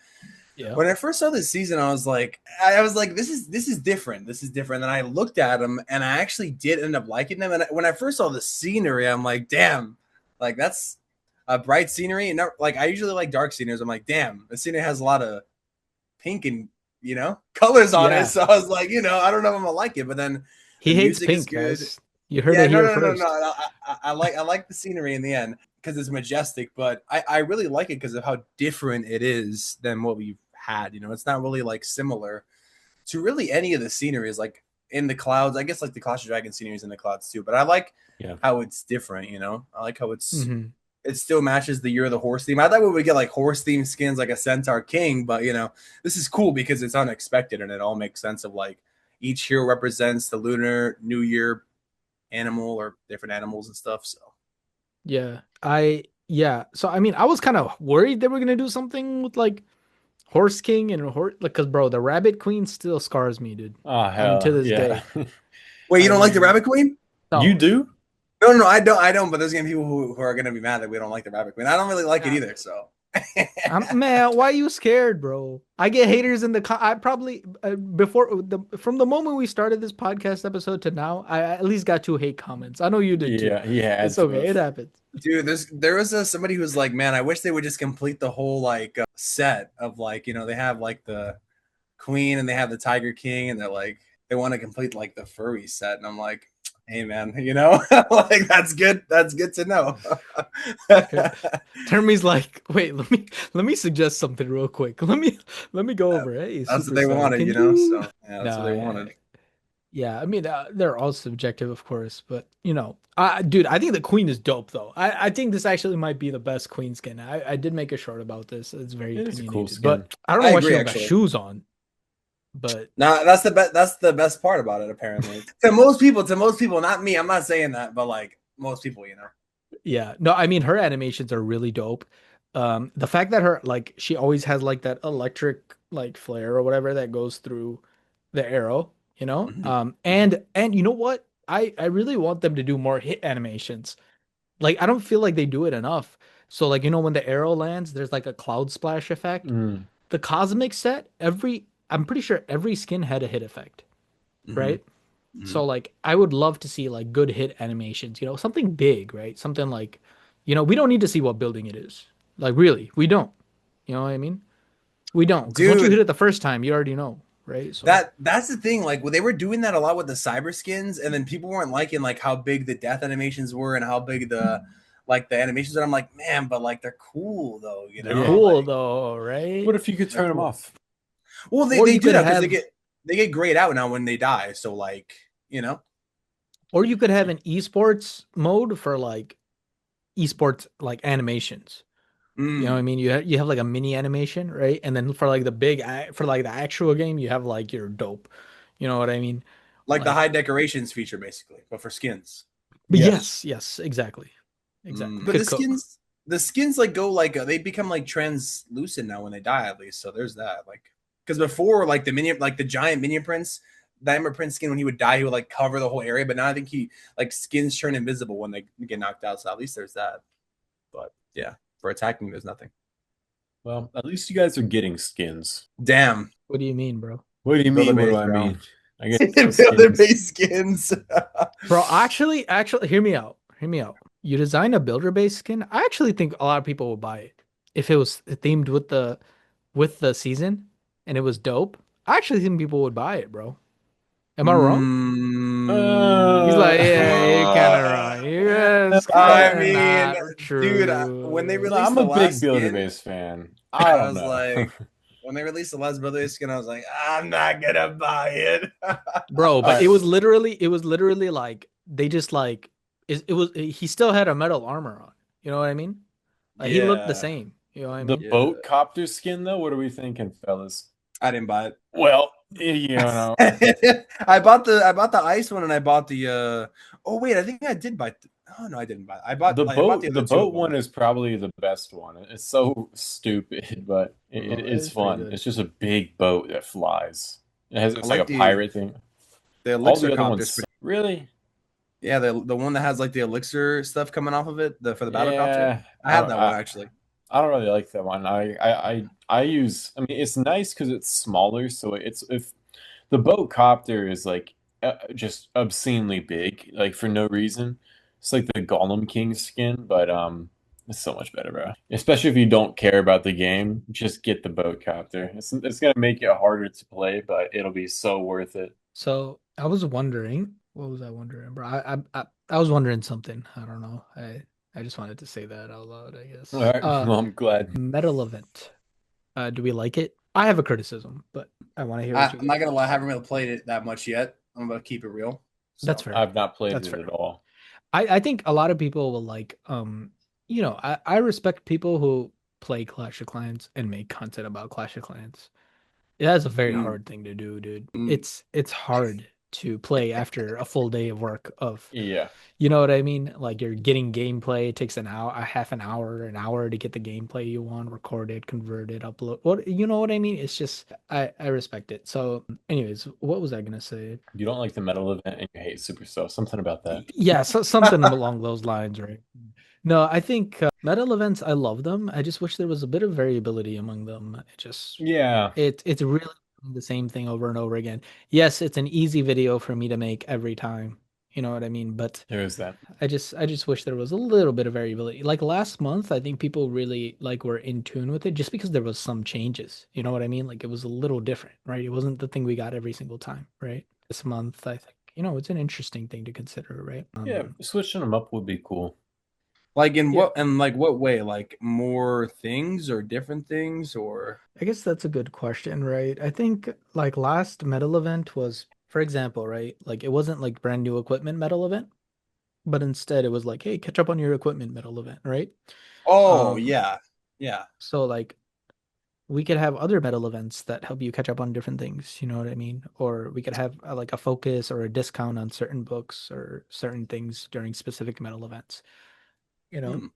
Yeah. When I first saw this season, I was like, this is different. This is different. And I looked at them, and I actually did end up liking them. And when I first saw the scenery, I'm like, damn, like that's a bright scenery. And not, like I usually like dark sceneries. I'm like, damn, the scenery has a lot of pink and colors on it. Yeah. So I was like, I don't know if I'm gonna like it. But then the He hates music is pink, good. guys. You heard Yeah, it no, here no, no, no. first. I like the scenery in the end. because it's majestic, but I really like it because of how different it is than what we've had. You know, it's not really like similar to really any of the sceneries, like in the clouds. I guess like the Clash of Dragons scenery is in the clouds too, but I like how it's different. You know, I like how it still matches the Year of the Horse theme. I thought we would get like horse themed skins like a Centaur King, but you know, this is cool because it's unexpected and it all makes sense of like each hero represents the Lunar New Year animal or different animals and stuff. So Yeah. So I mean, I was kind of worried they were gonna do something with like Horse King and horse, like, cause bro, the Rabbit Queen still scars me, dude. Oh I mean, to hell this yeah. day. wait, you I don't like the mean, Rabbit Queen? You no, do? No, I don't. But there's gonna be people who are gonna be mad that we don't like the Rabbit Queen. I don't really like it uh, either. So man, why are you scared, bro? I get haters in the I probably before from the moment we started this podcast episode to now, I at least got 2 hate comments. I know you did too. Yeah, he had It's to okay, it have. happens. dude, there was somebody who was like, man, I wish they would just complete the whole like set of like, you know, they have like the Queen and they have the Tiger King and they're like they want to complete like the furry set, and I'm like, hey man, you know, like that's good. That's good to know. Termy's like, wait, let me suggest something real quick. Let me go over. Hey, That's what they Supercell, wanted, can you know. you? So yeah, that's what Nah, they yeah, wanted. yeah. I mean, they're all subjective, of course, but you know, dude, I think the Queen is dope though. I think this actually might be the best Queen skin. I did make a short about this. It's very It is a cool opinionated, skin. but I don't know I why she agree, don't got actually. shoes on. But Now that's the best. That's the best part about it, apparently. To most people, not me. I'm not saying that, but like most people, you know. yeah, no, I mean her animations are really dope. The fact that her like she always has like that electric like flare or whatever that goes through the arrow, you know? Mm-hmm. And you know what? I really want them to do more hit animations. Like I don't feel like they do it enough. So like you know when the arrow lands, there's like a cloud splash effect. Mm. The cosmic set, I'm pretty sure every skin had a hit effect, Mm-hmm. right? So like I would love to see like good hit animations, you know, something big, right? Something like, you know, we don't need to see what building it is. Like really, we don't. You know what I mean? We don't, because once you hit Dude, it the first time, you already know, right? So that's the thing. Like, well, they were doing that a lot with the cyber skins, and then people weren't liking like how big the death animations were and how big the like the animations. And I'm like, man, but like they're cool though, you they're know? Yeah. cool Like though, right? What if you could they're turn them cool. off? Well, Or they you do could that because have they get grayed out now when they die. So like, you know. or you could have an esports mode for like esports like animations. You know what I Mm. mean? You have like a mini animation, right? And then for like the for like the actual game, you have like your dope. You know what I mean? Like the Like, high decorations feature, basically, but for skins. but Yes. yes, exactly. Exactly. But Good cook. the skins like go like they become like translucent now when they die, at least. So there's that. Like, because before, like the minion, like the giant minion prince, Diamond Prince skin, when he would die, he would like cover the whole area. But now I think he like skins turn invisible when they get knocked out. So at least there's that. But yeah, for attacking, there's nothing. Well, at least you guys are getting skins. Damn, What do you mean, bro? What do you builder mean? What do base, I bro. mean? I get Builder skins. base skins. Bro, actually, hear me out. Hear me out. You design a builder base skin. I actually think a lot of people would buy it if it was themed with the season and it was dope. I actually think people would buy it, bro. Am I wrong? He's Uh, like, yeah, you're kind of wrong. It's kind I of mean, not dude, when they no, true. released I'm a the big last Builder skin, Base fan. I I don't was know. like, when they released the last Brother skin, I was like, I'm not gonna buy it. Bro, All but right. it was literally like they just like it was he still had a metal armor on. You know what I mean? Like he looked the Yeah, same. You know what I The mean? yeah, boat copter skin, though, what are we thinking, fellas? I didn't buy it. Well, you know, I bought the ice one and I bought the oh wait, I think I did buy oh no, I didn't buy it. I bought the the other two boat of them. one is probably the best one. It's so stupid, but it It is is pretty fun. good. It's just a big boat that flies. I It's like a like pirate thing. the All elixir the other copters ones, pretty. really? Yeah, the one that has like the elixir stuff coming off of it, the for the battle copter. Yeah, I have that one actually. I don't really like that one. I use. I mean, it's nice because it's smaller. So it's if the boat copter is like just obscenely big, like for no reason. It's like the Golem King skin, but it's so much better, bro. Especially if you don't care about the game, just get the boat copter. It's gonna make it harder to play, but it'll be so worth it. So I was wondering, what was I wondering, bro? I was wondering something. I don't know. I just wanted to say that out loud, I All guess. right. Well, I'm glad. Medal event. Do we like it? I have a criticism, but I want to hear what you I'm guys. not gonna lie, I haven't really played it that much yet. I'm gonna keep it real. That's So fair. I've not played That's it fair. at all. I think a lot of people will like I respect people who play Clash of Clans and make content about Clash of Clans. Yeah, that's a very mm, hard thing to do, dude. mm. It's hard to play after a full day of work of, Yeah. you know what I mean? Like you're getting gameplay, it takes an hour, a half an hour to get the gameplay you want, recorded, converted, upload. What you know what I mean? It's just I respect it. So, anyways, what was I gonna say? You don't like the medal event and you hate Supercell. Something about that. Yeah, so something along those lines, right? No, I think medal events, I love them. I just wish there was a bit of variability among them. Yeah. It's really the same thing over and over again. Yes, it's an easy video for me to make every time. You know what I mean? But There is that. I just wish there was a little bit of variability. Like last month, I think people really like were in tune with it just because there was some changes. You know what I mean? Like it was a little different, right? It wasn't the thing we got every single time, right? This month, I think, it's an interesting thing to consider, right? Yeah. Switching them up would be cool. Like in Yeah, what way? Like more things or different things or I guess that's a good question, right? I think like last medal event was, for example, right? Like it wasn't like brand new equipment medal event, but instead it was like, hey, catch up on your equipment medal event, right? oh Um, yeah. Yeah. so like we could have other medal events that help you catch up on different things, you know what I mean? Or we could have like a focus or a discount on certain books or certain things during specific medal events, you know? Hmm.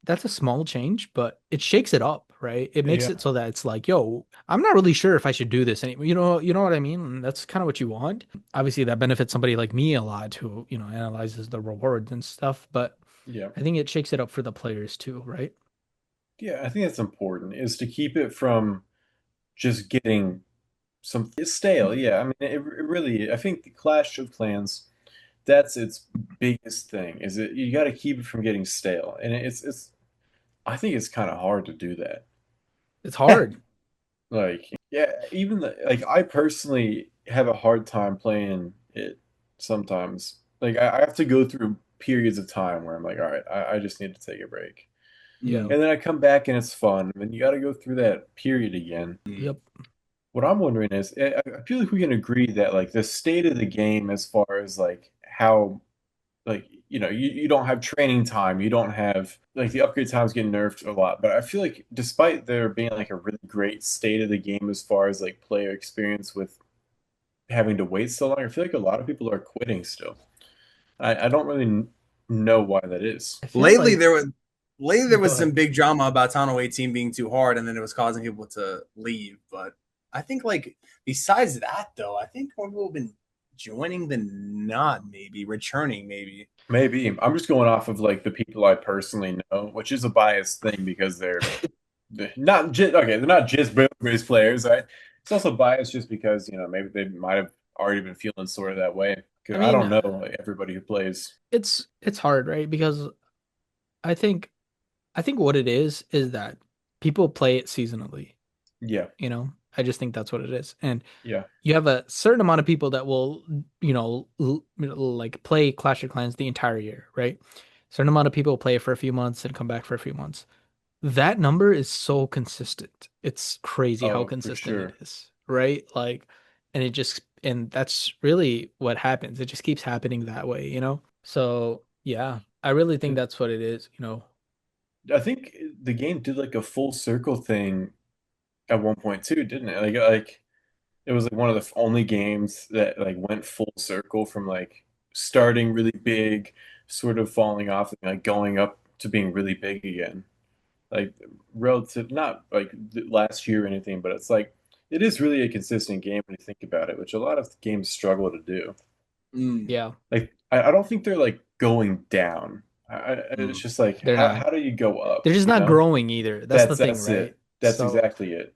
That's a small change, but it shakes it up, right? It makes Yeah. it so that it's like, yo, I'm not really sure if I should do this anymore. You know what I mean? And that's kind of what you want. Obviously, that benefits somebody like me a lot who, analyzes the rewards and stuff, but Yeah. I think it shakes it up for the players too, right? Yeah. I think that's important is to keep it from just getting some it's stale. Yeah. I mean, it really, I think the Clash of Clans, that's its biggest thing is it you got to keep it from getting stale. And I think it's kind of hard to do that. It's hard. Like, yeah, even like I personally have a hard time playing it sometimes. Like I have to go through periods of time where I'm like, all right, I just need to take a break. Yeah. Mm, And then I come back and it's fun. And you got to go through that period again. mm. Yep. What I'm wondering is, I feel like we can agree that like the state of the game as far as like how like you don't have training time, you don't have like the upgrade times get nerfed a lot, but I feel like despite there being like a really great state of the game as far as like player experience with having to wait so long, I feel like a lot of people are quitting still. I don't really know why that is. I feel Lately like, there go was some ahead. big drama about Tunnel 18 being too hard and then it was causing people to leave. But I think like besides that though, I think more people have been joining than not, maybe returning, maybe. Maybe I'm just going off of like the people I personally know, which is a biased thing because they're not just okay. They're not just race players, right? It's also biased just because maybe they might have already been feeling sort of that way. 'Cause I I mean, don't know like, everybody who plays. it's hard, right? Because I think I think what it is that people play it seasonally, Yeah, you know? I just think that's what it is. And yeah, you have a certain amount of people that will, like play Clash of Clans the entire year, right? Certain amount of people play it for a few months and come back for a few months. That number is so consistent. It's crazy how oh for consistent it sure. is, right? Like, and that's really what happens. It just keeps happening that way, you know? So, yeah, I really think It, that's what it is. I think the game did like a full circle thing at one point too, didn't it? Like it was like one of the only games that like went full circle from like starting really big, sort of falling off, and like going up to being really big again. Like relative, not like last year or anything, but it's like it is really a consistent game when you think about it, which a lot of games struggle to do. Mm, Yeah, Like I don't think they're like going down. It's mm. just like they're not. how do you go up? They're just You not know, growing either. That's the thing, that's right? it. That's So, exactly it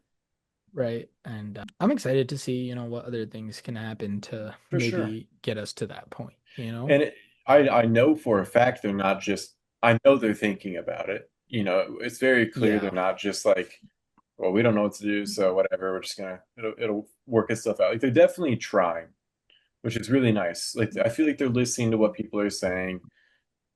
right. And I'm excited to see, what other things can happen to for sure. maybe get us to that point? And I know for a fact they're not just. I know they're thinking about it. It's very clear they're Yeah. not just like, well, we don't know what to do, so whatever. We're just gonna it'll work itself out. Like they're definitely trying, which is really nice. Like I feel like they're listening to what people are saying.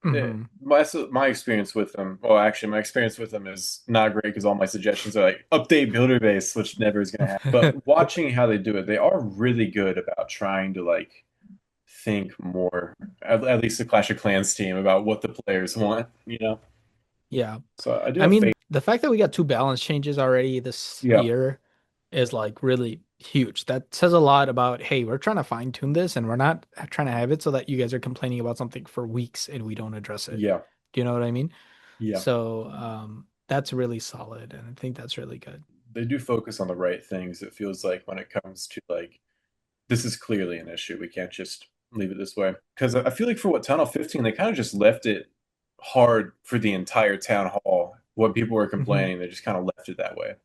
My experience with them, well, actually, my experience with them is not great because all my suggestions are like update builder base, which never is going to happen. But watching how they do it, they are really good about trying to like think more, at least the Clash of Clans team, about what the players want, you know? Yeah. So I do I have mean, faith. the fact that we got two balance changes already this Yeah, year is like really huge. That says a lot about, hey, we're trying to fine tune this and we're not trying to have it so that you guys are complaining about something for weeks and we don't address it. yeah, Do you know what I mean? yeah. So, that's really solid and I think that's really good. They do focus on the right things, it feels like, when it comes to like, this is clearly an issue. We can't just leave it this way. Because I feel like for what Town Hall 15, they kind of just left it hard for the entire town hall. What people were Hmm. complaining, they just kind of left it that way.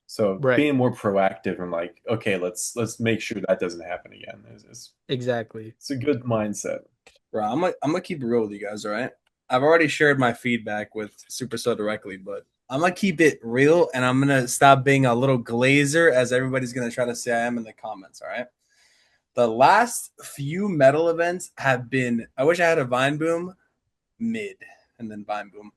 So Right. being more proactive and like, okay, let's make sure that doesn't happen again is Exactly. it's a good mindset. Bro, I'm gonna keep it real with you guys, all right? I've already shared my feedback with Supercell directly, but I'm gonna keep it real and I'm gonna stop being a little glazer as everybody's gonna try to say I am in the comments, all right? The last few metal events have been, I wish I had a Vine Boom mid and then Vine Boom.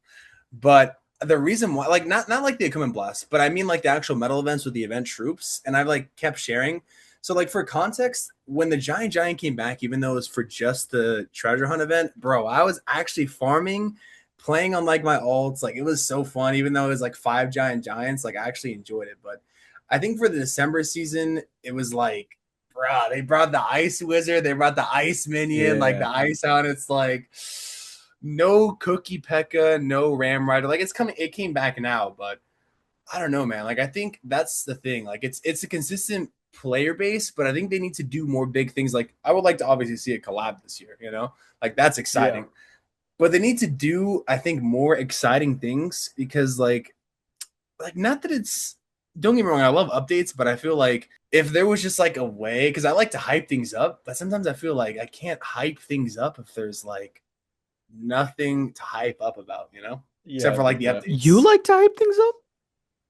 But the reason why, like, not like the equipment blast, but I mean like the actual metal events with the event troops, and I've like kept sharing. So like for context, when the Giant came back, even though it was for just the treasure hunt event, bro, I was actually farming, playing on like my alts. Like it was so fun, even though it was like 5 Giants. Like I actually enjoyed it. But I think for the December season, it was like, bro, they brought the Ice Wizard, they brought the Ice Minion, like the Yeah. Ice out. It's like no Cookie Pekka, no Ram Rider. Like it's coming, it came back now, but I don't know, man. Like I think that's the thing. Like it's a consistent player base, but I think they need to do more big things. Like I would like to obviously see a collab this year, you know? Like that's Yeah. exciting. But they need to do, I think, more exciting things because like not that it's, don't get me wrong, I love updates, but I feel like if there was just like a way, because I like to hype things up, but sometimes I feel like I can't hype things up if there's like nothing to hype up about, you know, Yeah, except I for like get the that. You updates. like to hype things up?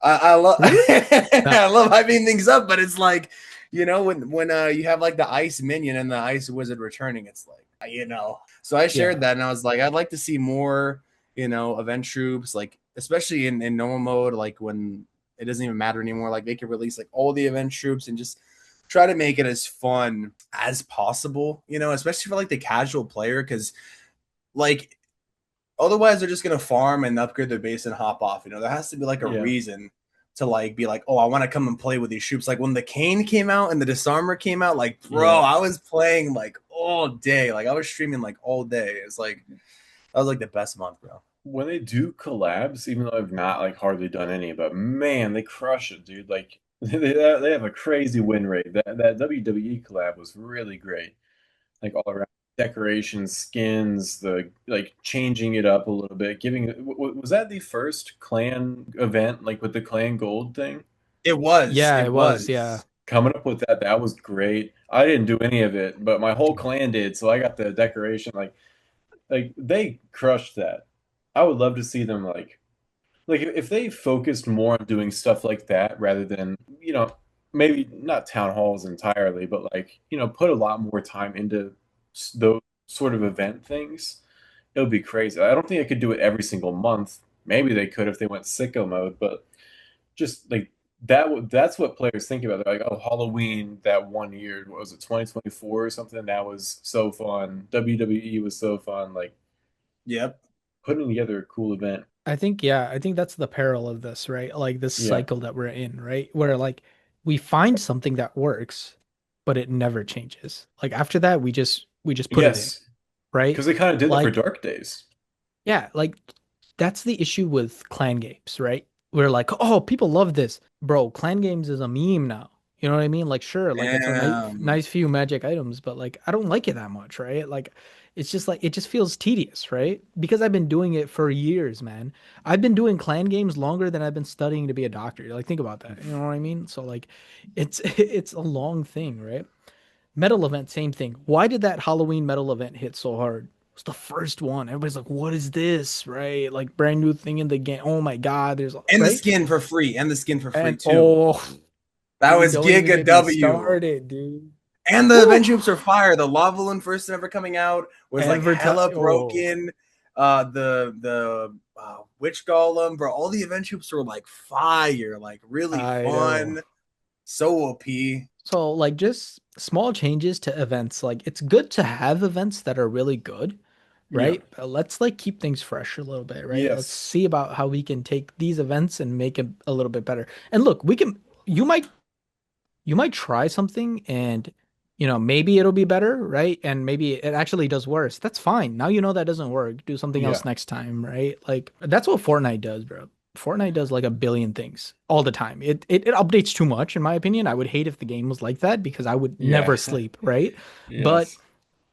I love Really? No. I love hyping things up, but it's like, you know, when you have like the ice minion and the ice wizard returning, it's like, you know. So I shared Yeah. that and I was like, I'd like to see more, you know, event troops, like especially in normal mode, like when it doesn't even matter anymore. Like they could release like all the event troops and just try to make it as fun as possible, you know, especially for like the casual player, because like otherwise, they're just gonna farm and upgrade their base and hop off. You know, there has to be like a Yeah. reason to like be like, oh, I want to come and play with these troops. Like when the Cane came out and the Disarmer came out, like, bro, Yeah. I was playing like all day. Like I was streaming like all day. It's like that was like the best month, bro. When they do collabs, even though I've not like hardly done any, but man, they crush it, dude. Like they have a crazy win rate. That WWE collab was really great. Like all around decorations, skins, the like changing it up a little bit, giving was that the first clan event like with the clan gold thing? It was, Yeah, it it was. Yeah. was. Coming up with that was great. I didn't do any of it, but my whole clan did, so I got the decoration like they crushed that. I would love to see them like if they focused more on doing stuff like that rather than, maybe not town halls entirely, but like, put a lot more time into those sort of event things, it would be crazy. I don't think I could do it every single month. Maybe they could if they went sicko mode, but just like that's what players think about. They're like, oh, Halloween that one year, what was it, 2024 or something? That was so fun. WWE was so fun. Like Yep. putting together a cool event. I think, yeah, I think that's the peril of this, right? Like this Yeah. cycle that we're in, right? Where like we find something that works, but it never changes. Like after that, we just put it in, Yes. right? Because they kind of did that for Like, Dark Days. yeah, like that's the issue with clan games, right? We're like, oh, people love this. Bro, clan games is a meme now. You know what I mean? Like, sure, like it's a Damn. nice few magic items, but like I don't like it that much, right? Like it's just like it just feels tedious, right? Because I've been doing it for years, man. I've been doing clan games longer than I've been studying to be a doctor. Like think about that. You know what I mean? So like it's it's a long thing, right? Metal event, same thing. Why did that Halloween metal event hit so hard? It was the first one. Everybody's like, "What is this?" Right? Like brand new thing in the game. Oh my god, there's And the right? skin for free. And the skin for free And too. oh, That dude, was don't even Giga get me W. started, dude. And the Whew. event troops are fire. The lava balloon first ever coming out was like Advertise. hella Oh, broken. The witch golem, bro. All the event troops were like fire, like really I know. fun, so OP. So like just small changes to events. Like it's good to have events that are really good, Yeah. right? But let's like keep things fresh a little bit, right? Let's Yes. see about how we can take these events and make it a little bit better. And look, we can you might you might try something and maybe it'll be better, right? And maybe it actually does worse. That's fine. Now you know that doesn't work. Do something else Yeah. next time, right? Like that's what Fortnite does, bro. Fortnite does like a billion things all the time. It updates too much, in my opinion. I would hate if the game was like that because I would Yeah. never sleep, right? But Yes.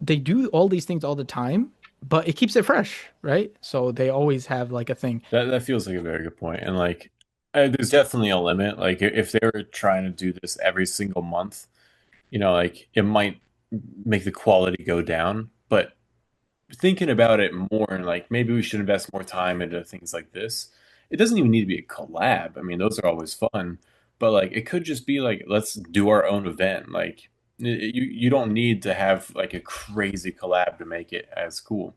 they do all these things all the time, but it keeps it fresh, right? So they always have like a thing. That feels like a very good point. And like, there's definitely a limit. Like, if they were trying to do this every single month, like it might make the quality go down. But thinking about it more, and like maybe we should invest more time into things like this. It doesn't even need to be a collab. I mean, those are always fun, but like it could just be like, let's do our own event. Like, you don't need to have like a crazy collab to make it as cool.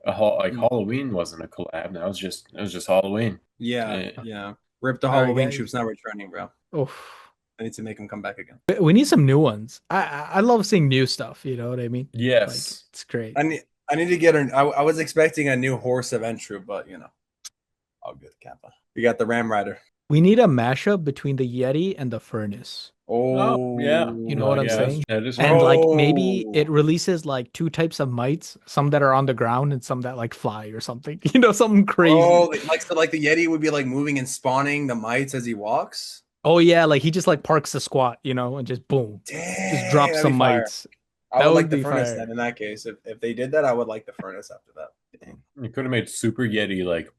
Like Mm. Halloween wasn't a collab. That was just Halloween. Yeah, Eh, yeah. Rip the All right, Halloween guys. troops. Now we're trending, bro. Oh, I need to make them come back again. we need some new ones. I love seeing new stuff. You know what I mean? Like yes. it's great. I need to get an. I was expecting a new horse event troop, but all good, Kappa. We got the Ram Rider. We need a mashup between the Yeti and the furnace. Oh yeah. You know what Oh, I'm Yeah, saying? that is And true. like maybe bro. it releases like two types of mites, some that are on the ground and some that like fly or something. Something crazy. Oh, like the Yeti would be like moving and spawning the mites as he walks. Oh yeah, like he just like parks the squat, and just boom, just Dang, drops that'd some be fire. mites. I That would would like the be furnace fire. then. In that case, if they did that, I would like the furnace after that. Dang. You could have made Super Yeti like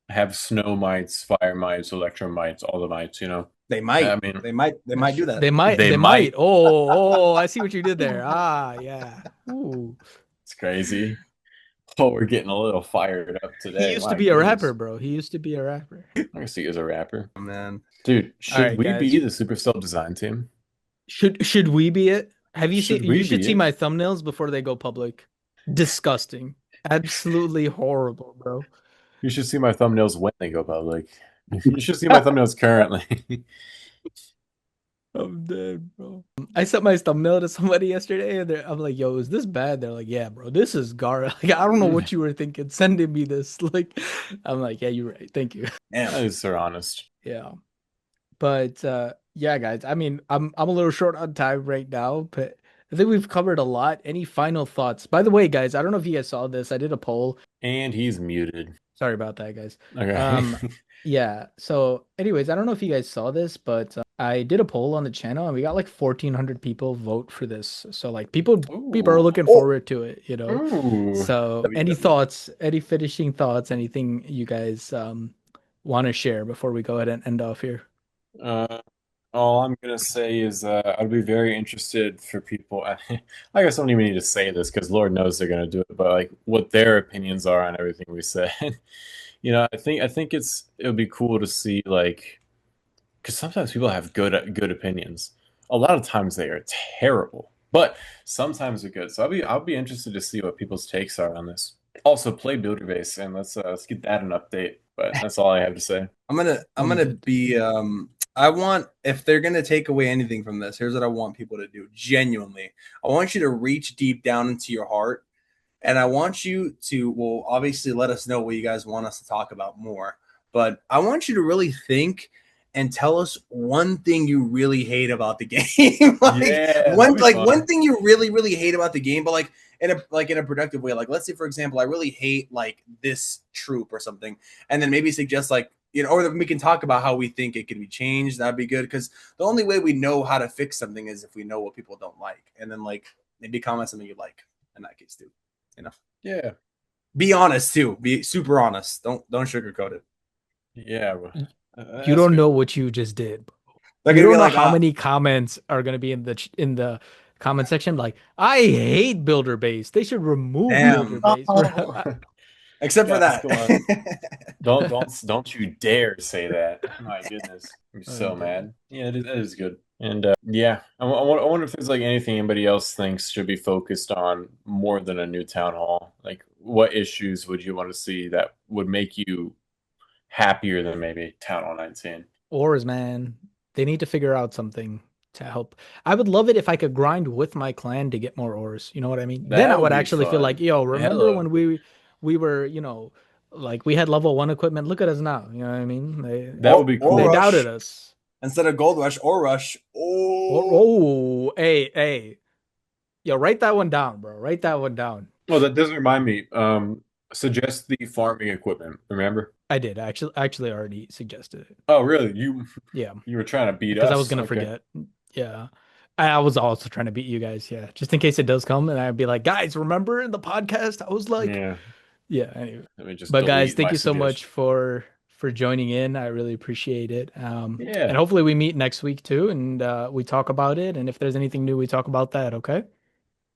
have snow mites, fire mites, electro mites, all the mites. They I might, mean, they might, they That's might do true. that. They might, they they might. might. Oh, I see what you did there. Ah, yeah. Ooh. It's crazy. Oh, we're getting a little fired up He today. used to My be a rapper, goodness. bro. He used to be a rapper. I see you as a rapper. Oh, man. Dude, All should right, we be guys. the Supercell design team? Should we be it? Have you seen Should we you should be see it? my thumbnails before they go public. Disgusting. Absolutely horrible, bro. You should see my thumbnails when they go public. You should see my thumbnails currently. I'm dead, bro. I sent my thumbnail to somebody yesterday, and I'm like, "Yo, is this bad?" They're like, "Yeah, bro, this is garbage." Like, I don't know what you were thinking, sending me this. Like, I'm like, "Yeah, you're right. Thank you." Damn. That is so honest. Yeah, but yeah, guys. I mean, I'm a little short on time right now, but I think we've covered a lot. Any final thoughts? By the way, guys, I don't know if you guys saw this. I did a poll. And he's muted. Sorry about that, guys. Okay. Yeah. So, anyways, I don't know if you guys saw this, but I did a poll on the channel, and we got like 1,400 people vote for this. So, like, people are Ooh. looking Oh, forward to it. Ooh. So, any WW. thoughts? Any finishing thoughts? Anything you guys want to share before we go ahead and end off here? Uh, all I'm gonna say is I'd be very interested for people. I guess I don't even need to say this because Lord knows they're gonna do it, but like what their opinions are on everything we said. I think it would be cool to see like because sometimes people have good opinions. A lot of times they are terrible, but sometimes they're good. So I'll be interested to see what people's takes are on this. Also, play Builder Base and let's get that an update. But that's all I have to say. I'm gonna Good. be I want, if they're gonna take away anything from this, here's what I want people to do. Genuinely, I want you to reach deep down into your heart, and I want you to, well, obviously let us know what you guys want us to talk about more. But I want you to really think and tell us one thing you really hate about the game. Yeah, that'd be One fun. thing you really, really hate about the game, but in a productive way. Like, let's say, for example, I really hate like this troop or something, and then maybe suggest like, or we can talk about how we think it can be changed. That'd be good, because the only way we know how to fix something is if we know what people don't like, and then like maybe comment something you like in that case too. Yeah, Be honest too. Be super honest. Don't sugarcoat it. yeah. You That's don't good. know what you just did. They're You gonna be don't know like, how many comments are going to be in the comment section. Like, I hate builder base. They should remove builder damn. base. Oh, Except for guys, that. come on. Don't you dare say that. My goodness, I'm so I'm dead. mad. Yeah, that is good. And yeah, I wonder if there's like anything anybody else thinks should be focused on more than a new town hall. Like what issues would you want to see that would make you happier than maybe Town Hall 19? Ores, man. They need to figure out something to help. I would love it if I could grind with my clan to get more ores. You know what I mean? Then I That would would be actually feel like, fun. yo, remember Hello. when we were, like we had level 1 equipment. Look at us now. You know what I mean? That would be Or cool. They rush. doubted us. Instead of gold rush or rush. Hey. Yo, write that one down, bro. Write that one down. Well, that doesn't remind me. Suggest the farming equipment. Remember? I did actually already suggested it. Oh, really? Yeah. You were trying to beat us Because I was gonna Okay. forget. Yeah. I was also trying to beat you guys, yeah. Just in case it does come, and I'd be like, guys, remember in the podcast? I was like, yeah, anyway. Let me just But guys, delete thank my you so much suggestion. for joining in. I really appreciate it. And Yeah. hopefully we meet next week too, and we talk about it. And if there's anything new, we talk about that, okay?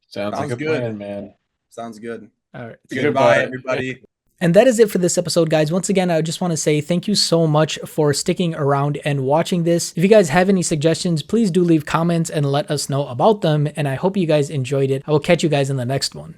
Sounds like a good. plan, man. Sounds good. All right. Goodbye, everybody. And that is it for this episode, guys. Once again, I just want to say thank you so much for sticking around and watching this. If you guys have any suggestions, please do leave comments and let us know about them. And I hope you guys enjoyed it. I will catch you guys in the next one.